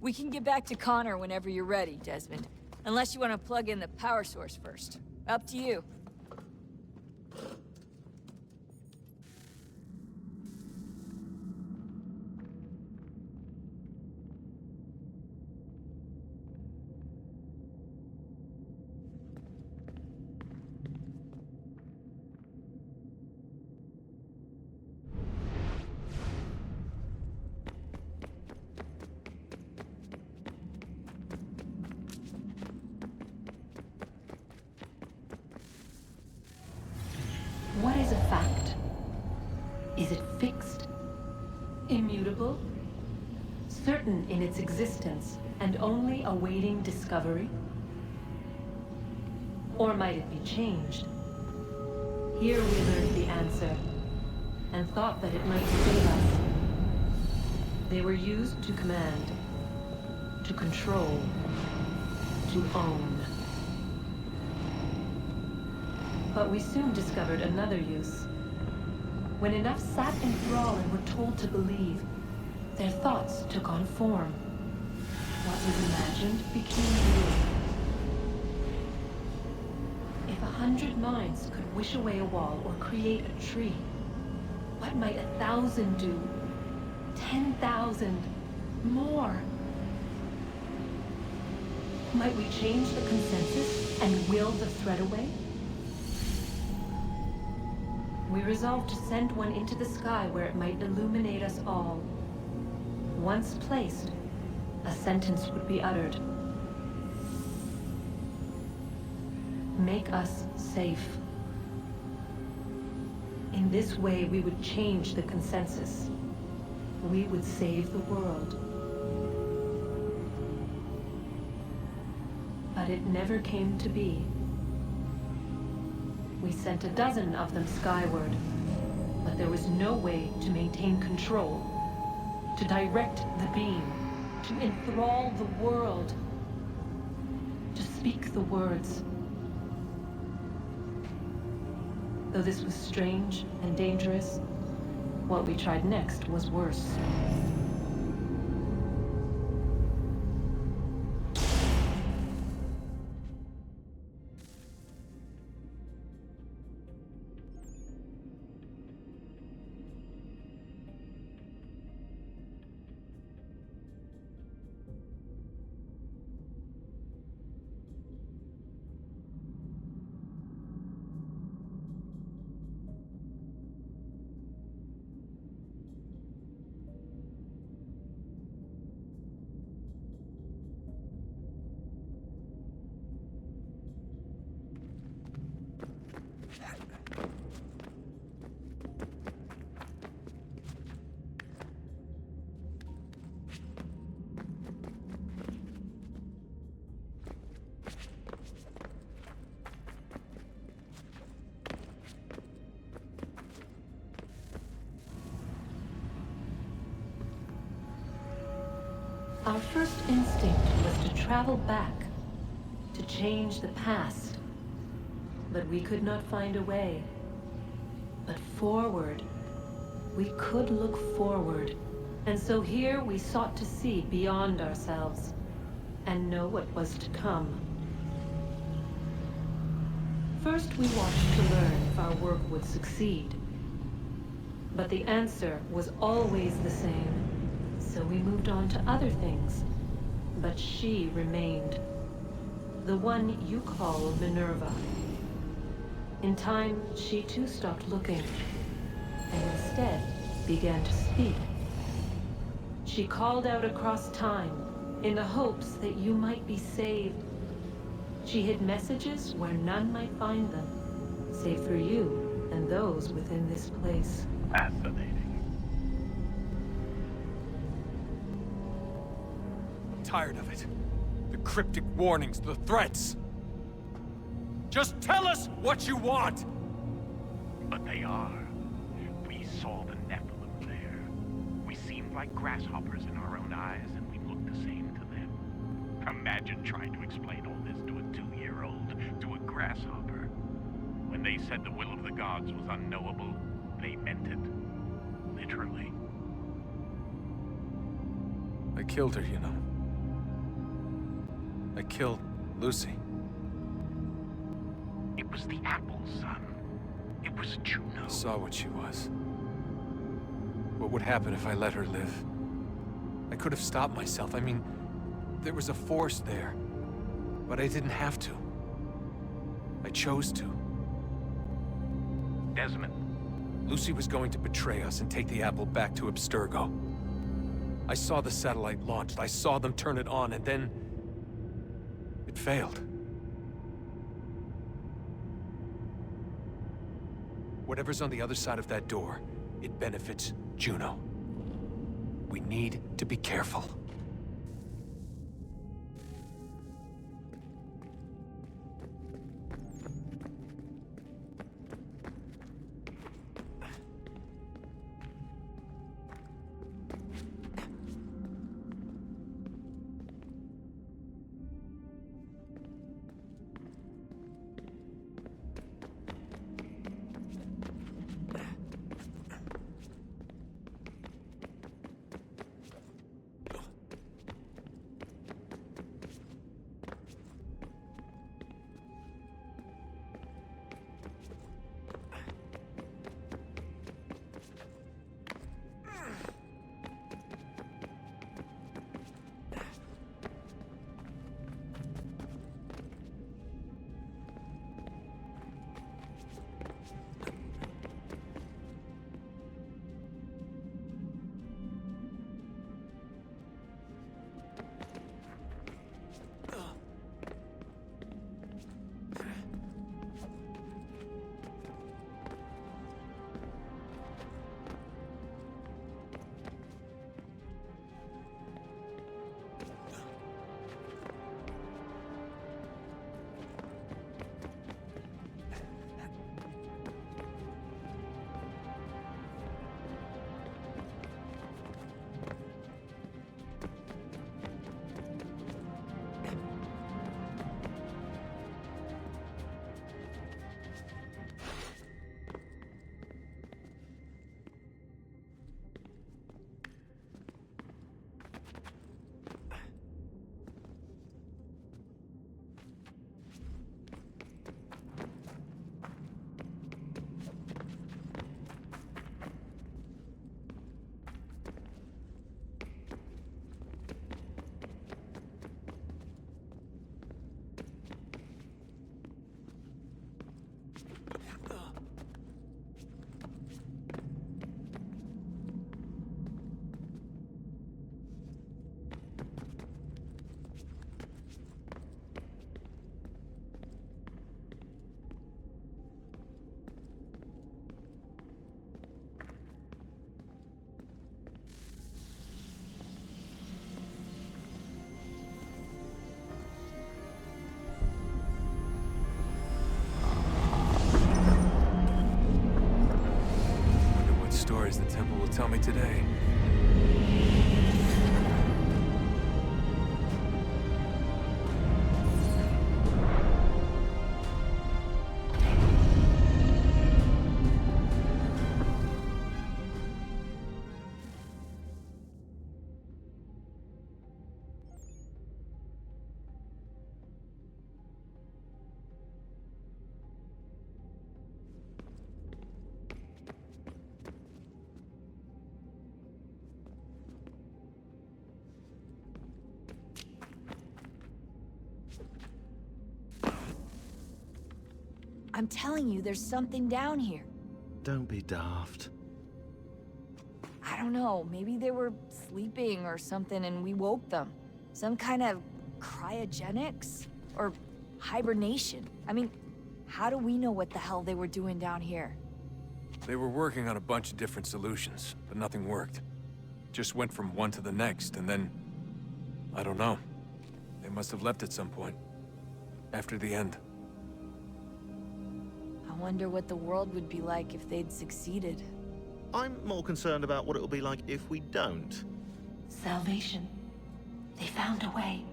We can get back to Connor whenever you're ready, Desmond. Unless you want to plug in the power source first. Up to you. What is a fact? Is it fixed? Immutable? Certain in its existence and only awaiting discovery? Or might it be changed? Here we learned the answer, and thought that it might save us. They were used to command, to control, to own. But we soon discovered another use. When enough sat in thrall and were told to believe, their thoughts took on form. What was imagined became real. If 100 minds could wish away a wall or create a tree, what might 1,000 do? 10,000? More? Might we change the consensus and will the thread away? We resolved to send one into the sky where it might illuminate us all. Once placed, a sentence would be uttered. Make us safe. In this way, we would change the consensus. We would save the world. But it never came to be. We sent a dozen of them skyward, but there was no way to maintain control, to direct the beam, to enthrall the world, to speak the words. Though this was strange and dangerous, what we tried next was worse. Our first instinct was to travel back, to change the past. But we could not find a way. But forward, we could look forward. And so here we sought to see beyond ourselves, and know what was to come. First, we watched to learn if our work would succeed. But the answer was always the same. So we moved on to other things. But she remained. The one you call Minerva. In time, she too stopped looking, and instead began to speak. She called out across time, in the hopes that you might be saved. She hid messages where none might find them, save for you and those within this place. Fascinating. I'm tired of it. The cryptic warnings, the threats. Just tell us what you want! But they are. We saw the Nephilim there. We seemed like grasshoppers in our own eyes, and we looked the same to them. Imagine trying to explain all this to a 2-year-old, to a grasshopper. When they said the will of the gods was unknowable, they meant it. Literally. I killed her, you know. I killed Lucy. It was the apple, son. It was Juno. I saw what she was. What would happen if I let her live? I could have stopped myself. I mean, there was a force there. But I didn't have to. I chose to. Desmond. Lucy was going to betray us and take the apple back to Abstergo. I saw the satellite launched. I saw them turn it on, and then... it failed. Whatever's on the other side of that door, it benefits Juno. We need to be careful. Stories the temple will tell me today. I'm telling you, there's something down here. Don't be daft. I don't know, maybe they were sleeping or something and we woke them. Some kind of cryogenics? Or hibernation? I mean, how do we know what the hell they were doing down here? They were working on a bunch of different solutions, but nothing worked. Just went from one to the next, and then... I don't know. They must have left at some point. After the end. I wonder what the world would be like if they'd succeeded. I'm more concerned about what it'll be like if we don't. Salvation. They found a way.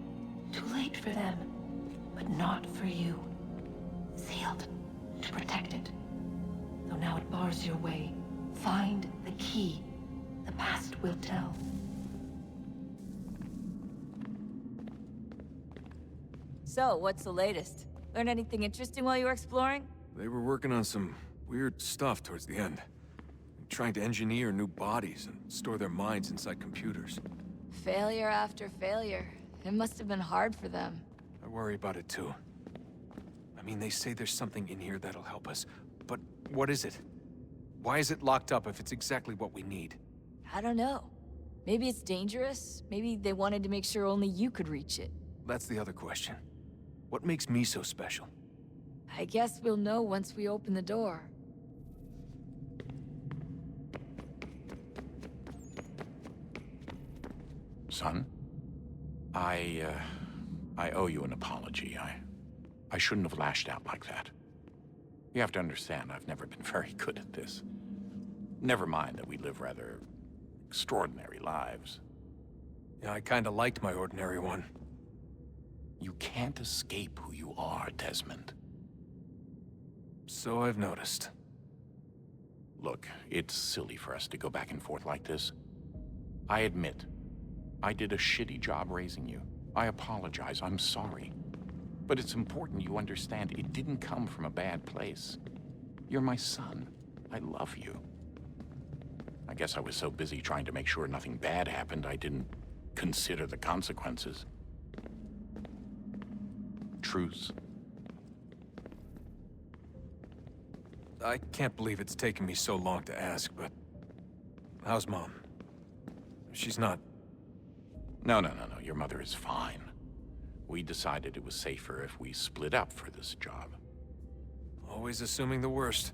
Too late for them, but not for you. Sealed to protect it. Though now it bars your way. Find the key. The past will tell. So, what's the latest? Learn anything interesting while you were exploring? They were working on some weird stuff towards the end. Trying to engineer new bodies and store their minds inside computers. Failure after failure. It must have been hard for them. I worry about it too. I mean, they say there's something in here that'll help us, but what is it? Why is it locked up if it's exactly what we need? I don't know. Maybe it's dangerous. Maybe they wanted to make sure only you could reach it. That's the other question. What makes me so special? I guess we'll know once we open the door. Son? I owe you an apology. I shouldn't have lashed out like that. You have to understand, I've never been very good at this. Never mind that we live rather extraordinary lives. Yeah, I kinda liked my ordinary one. You can't escape who you are, Desmond. So I've noticed. Look, it's silly for us to go back and forth like this. I admit, I did a shitty job raising you. I apologize, I'm sorry. But it's important you understand it didn't come from a bad place. You're my son. I love you. I guess I was so busy trying to make sure nothing bad happened, I didn't consider the consequences. Truce. I can't believe it's taken me so long to ask, but... how's Mom? She's not... No. Your mother is fine. We decided it was safer if we split up for this job. Always assuming the worst.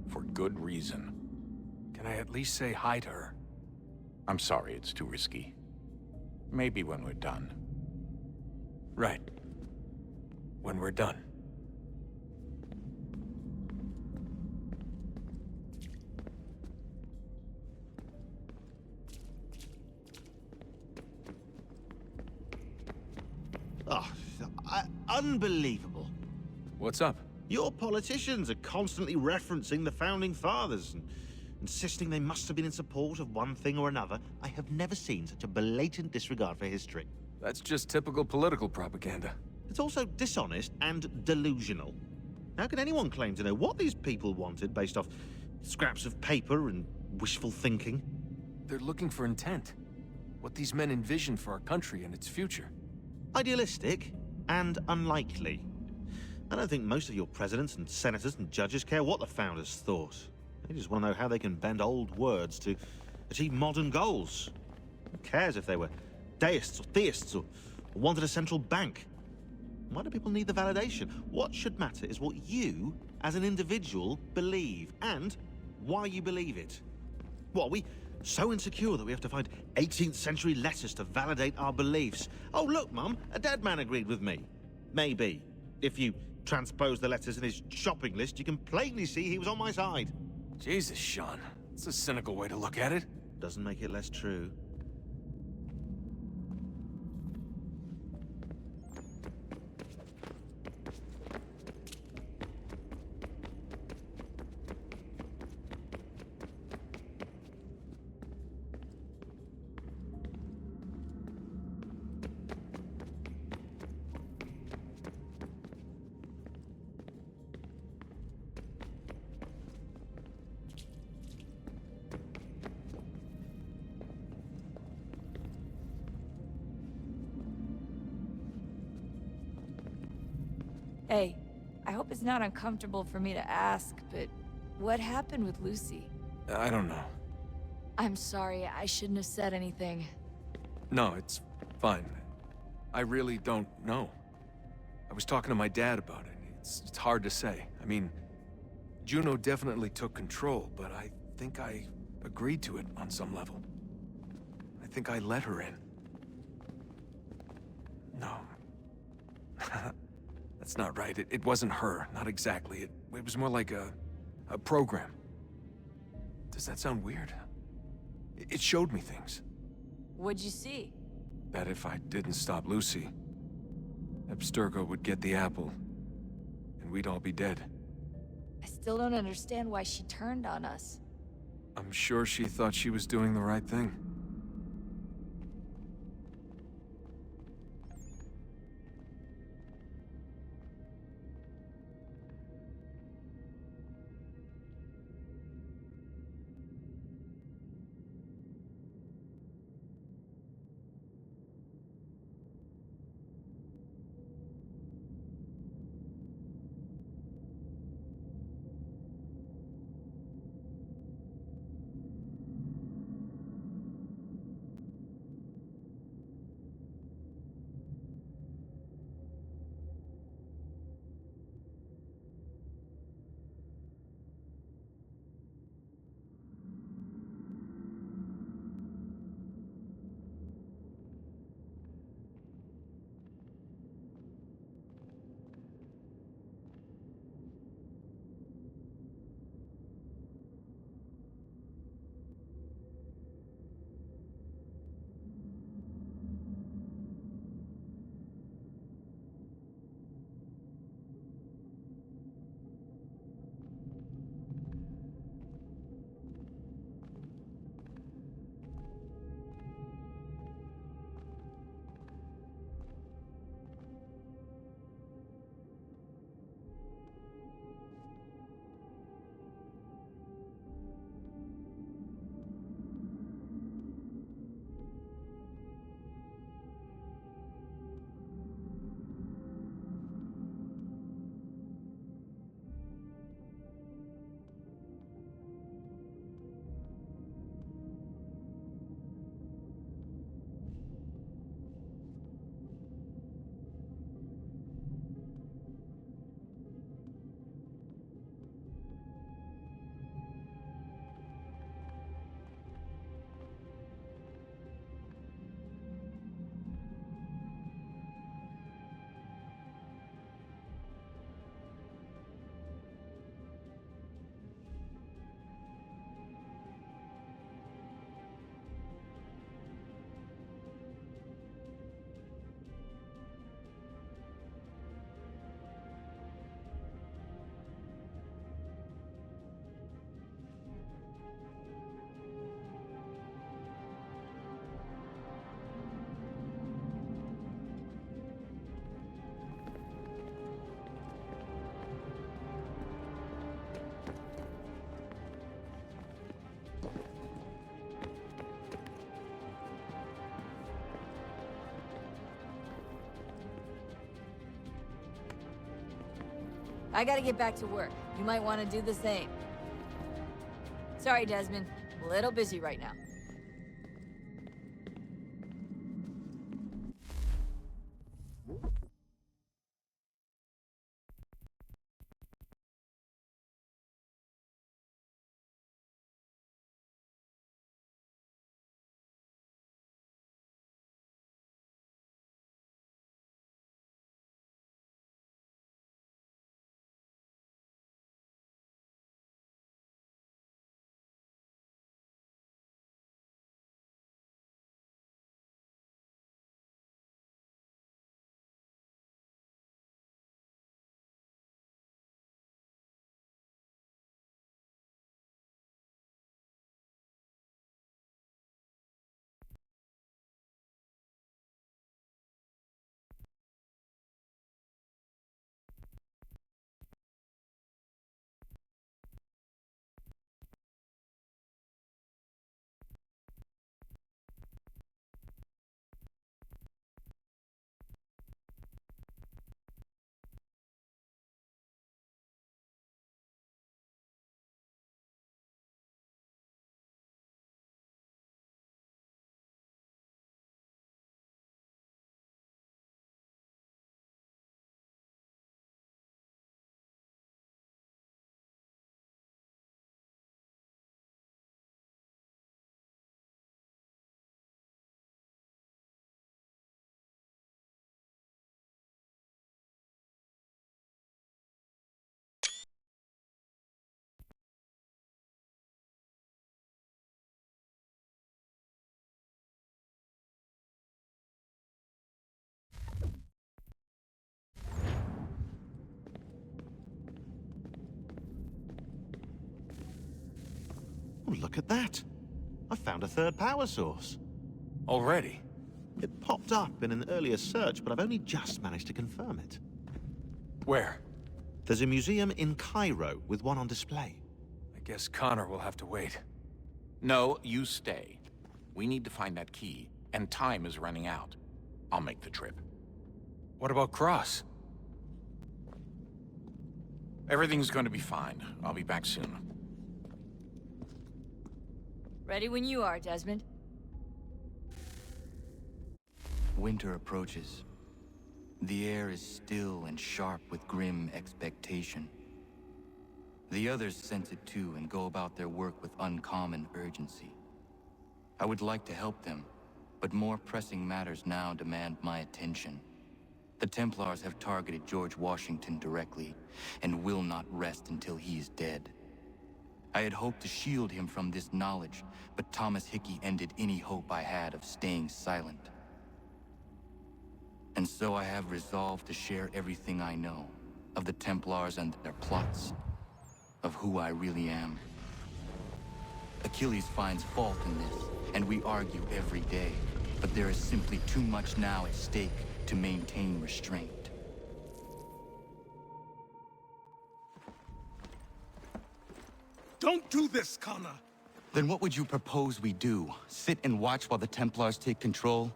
For good reason. Can I at least say hi to her? I'm sorry, it's too risky. Maybe when we're done. Right. When we're done. Oh, unbelievable. What's up? Your politicians are constantly referencing the Founding Fathers and insisting they must have been in support of one thing or another. I have never seen such a blatant disregard for history. That's just typical political propaganda. It's also dishonest and delusional. How can anyone claim to know what these people wanted based off scraps of paper and wishful thinking? They're looking for intent. What these men envision for our country and its future. Idealistic and unlikely. I don't think most of your presidents and senators and judges care what the founders thought. They just want to know how they can bend old words to achieve modern goals. Who cares if they were deists or theists or wanted a central bank? Why do people need the validation? What should matter is what you, as an individual, believe, and why you believe it. What, are we so insecure that we have to find 18th century letters to validate our beliefs? Oh, look, Mum, a dead man agreed with me. Maybe. If you transpose the letters in his shopping list, you can plainly see he was on my side. Jesus, Sean. It's a cynical way to look at it. Doesn't make it less true. I hope it's not uncomfortable for me to ask, but what happened with Lucy? I don't know. I'm sorry, I shouldn't have said anything. No, it's fine. I really don't know. I was talking to my dad about it. It's hard to say. I mean, Juno definitely took control, but I think I agreed to it on some level. I think I let her in. No. That's not right. It wasn't her. Not exactly. It was more like a program. Does that sound weird? It showed me things. What'd you see? That if I didn't stop Lucy, Abstergo would get the apple, and we'd all be dead. I still don't understand why she turned on us. I'm sure she thought she was doing the right thing. I gotta get back to work. You might want to do the same. Sorry, Desmond. A little busy right now. Oh, look at that. I found a third power source. Already? It popped up in an earlier search, but I've only just managed to confirm it. Where? There's a museum in Cairo with one on display. I guess Connor will have to wait. No, you stay. We need to find that key, and time is running out. I'll make the trip. What about Cross? Everything's going to be fine. I'll be back soon. Ready when you are, Desmond. Winter approaches. The air is still and sharp with grim expectation. The others sense it too and go about their work with uncommon urgency. I would like to help them, but more pressing matters now demand my attention. The Templars have targeted George Washington directly, and will not rest until he is dead. I had hoped to shield him from this knowledge, but Thomas Hickey ended any hope I had of staying silent. And so I have resolved to share everything I know, of the Templars and their plots, of who I really am. Achilles finds fault in this, and we argue every day, but there is simply too much now at stake to maintain restraint. Don't do this, Connor! Then what would you propose we do? Sit and watch while the Templars take control?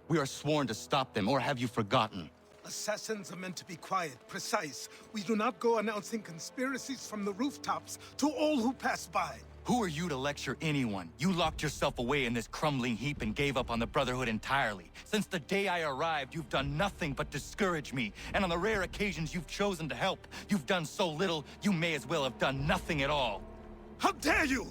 We are sworn to stop them, or have you forgotten? Assassins are meant to be quiet, precise. We do not go announcing conspiracies from the rooftops to all who pass by. Who are you to lecture anyone? You locked yourself away in this crumbling heap and gave up on the Brotherhood entirely. Since the day I arrived, you've done nothing but discourage me. And on the rare occasions you've chosen to help, you've done so little, you may as well have done nothing at all. How dare you!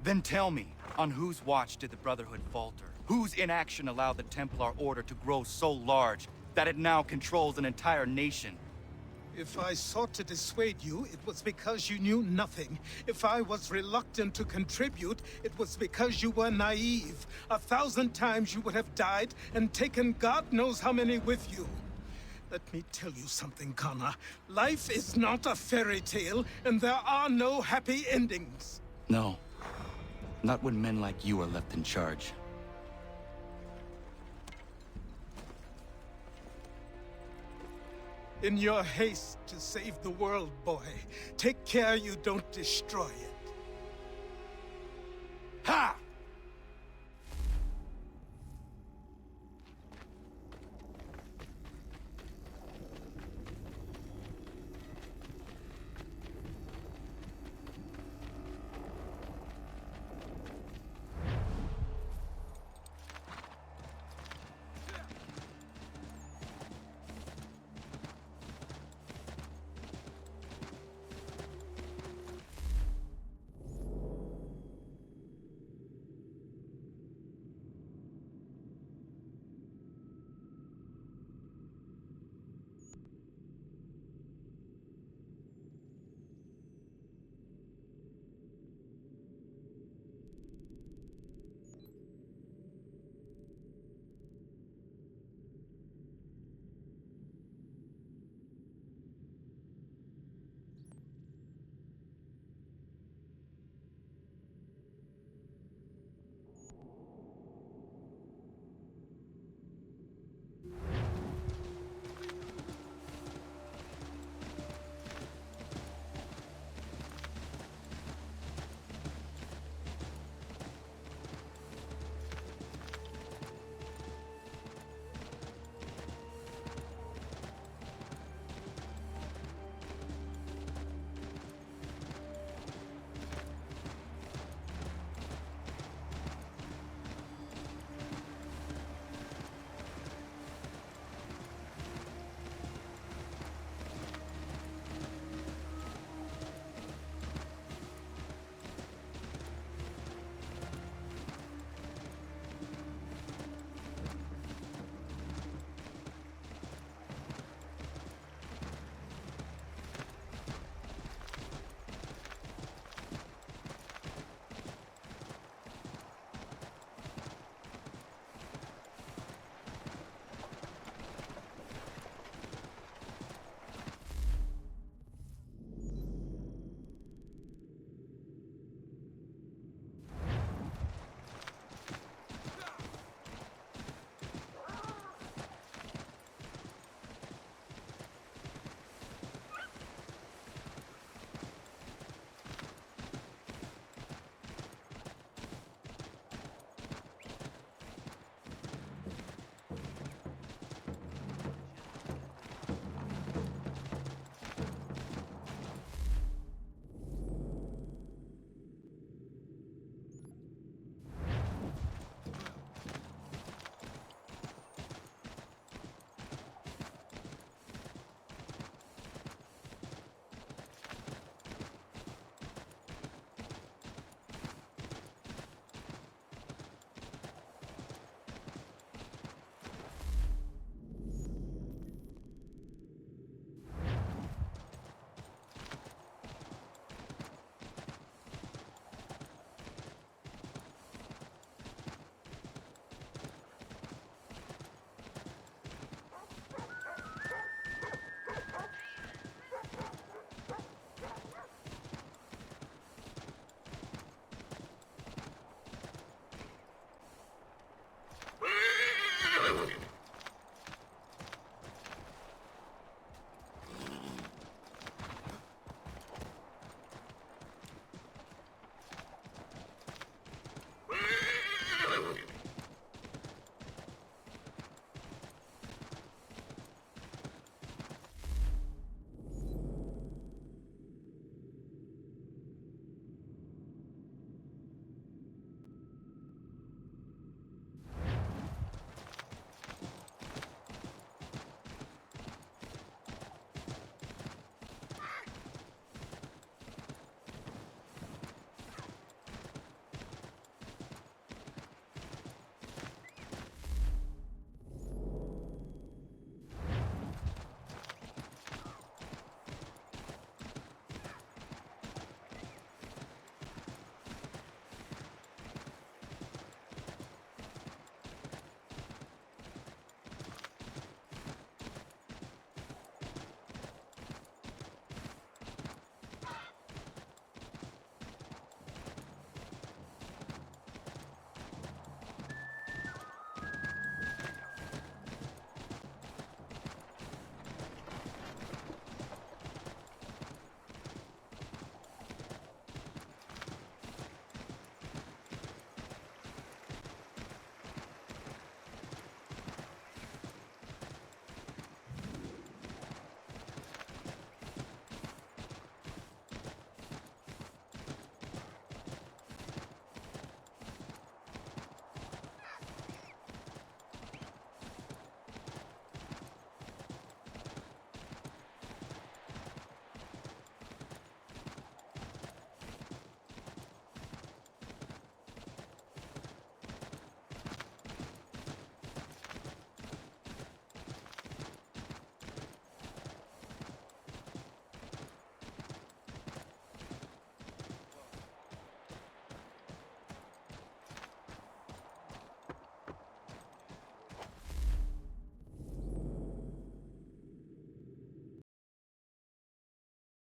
Then tell me, on whose watch did the Brotherhood falter? Whose inaction allowed the Templar Order to grow so large that it now controls an entire nation? If I sought to dissuade you, it was because you knew nothing. If I was reluctant to contribute, it was because you were naive. 1,000 times you would have died and taken God knows how many with you. Let me tell you something, Connor. Life is not a fairy tale, and there are no happy endings. No. Not when men like you are left in charge. In your haste to save the world, boy, take care you don't destroy it. Ha!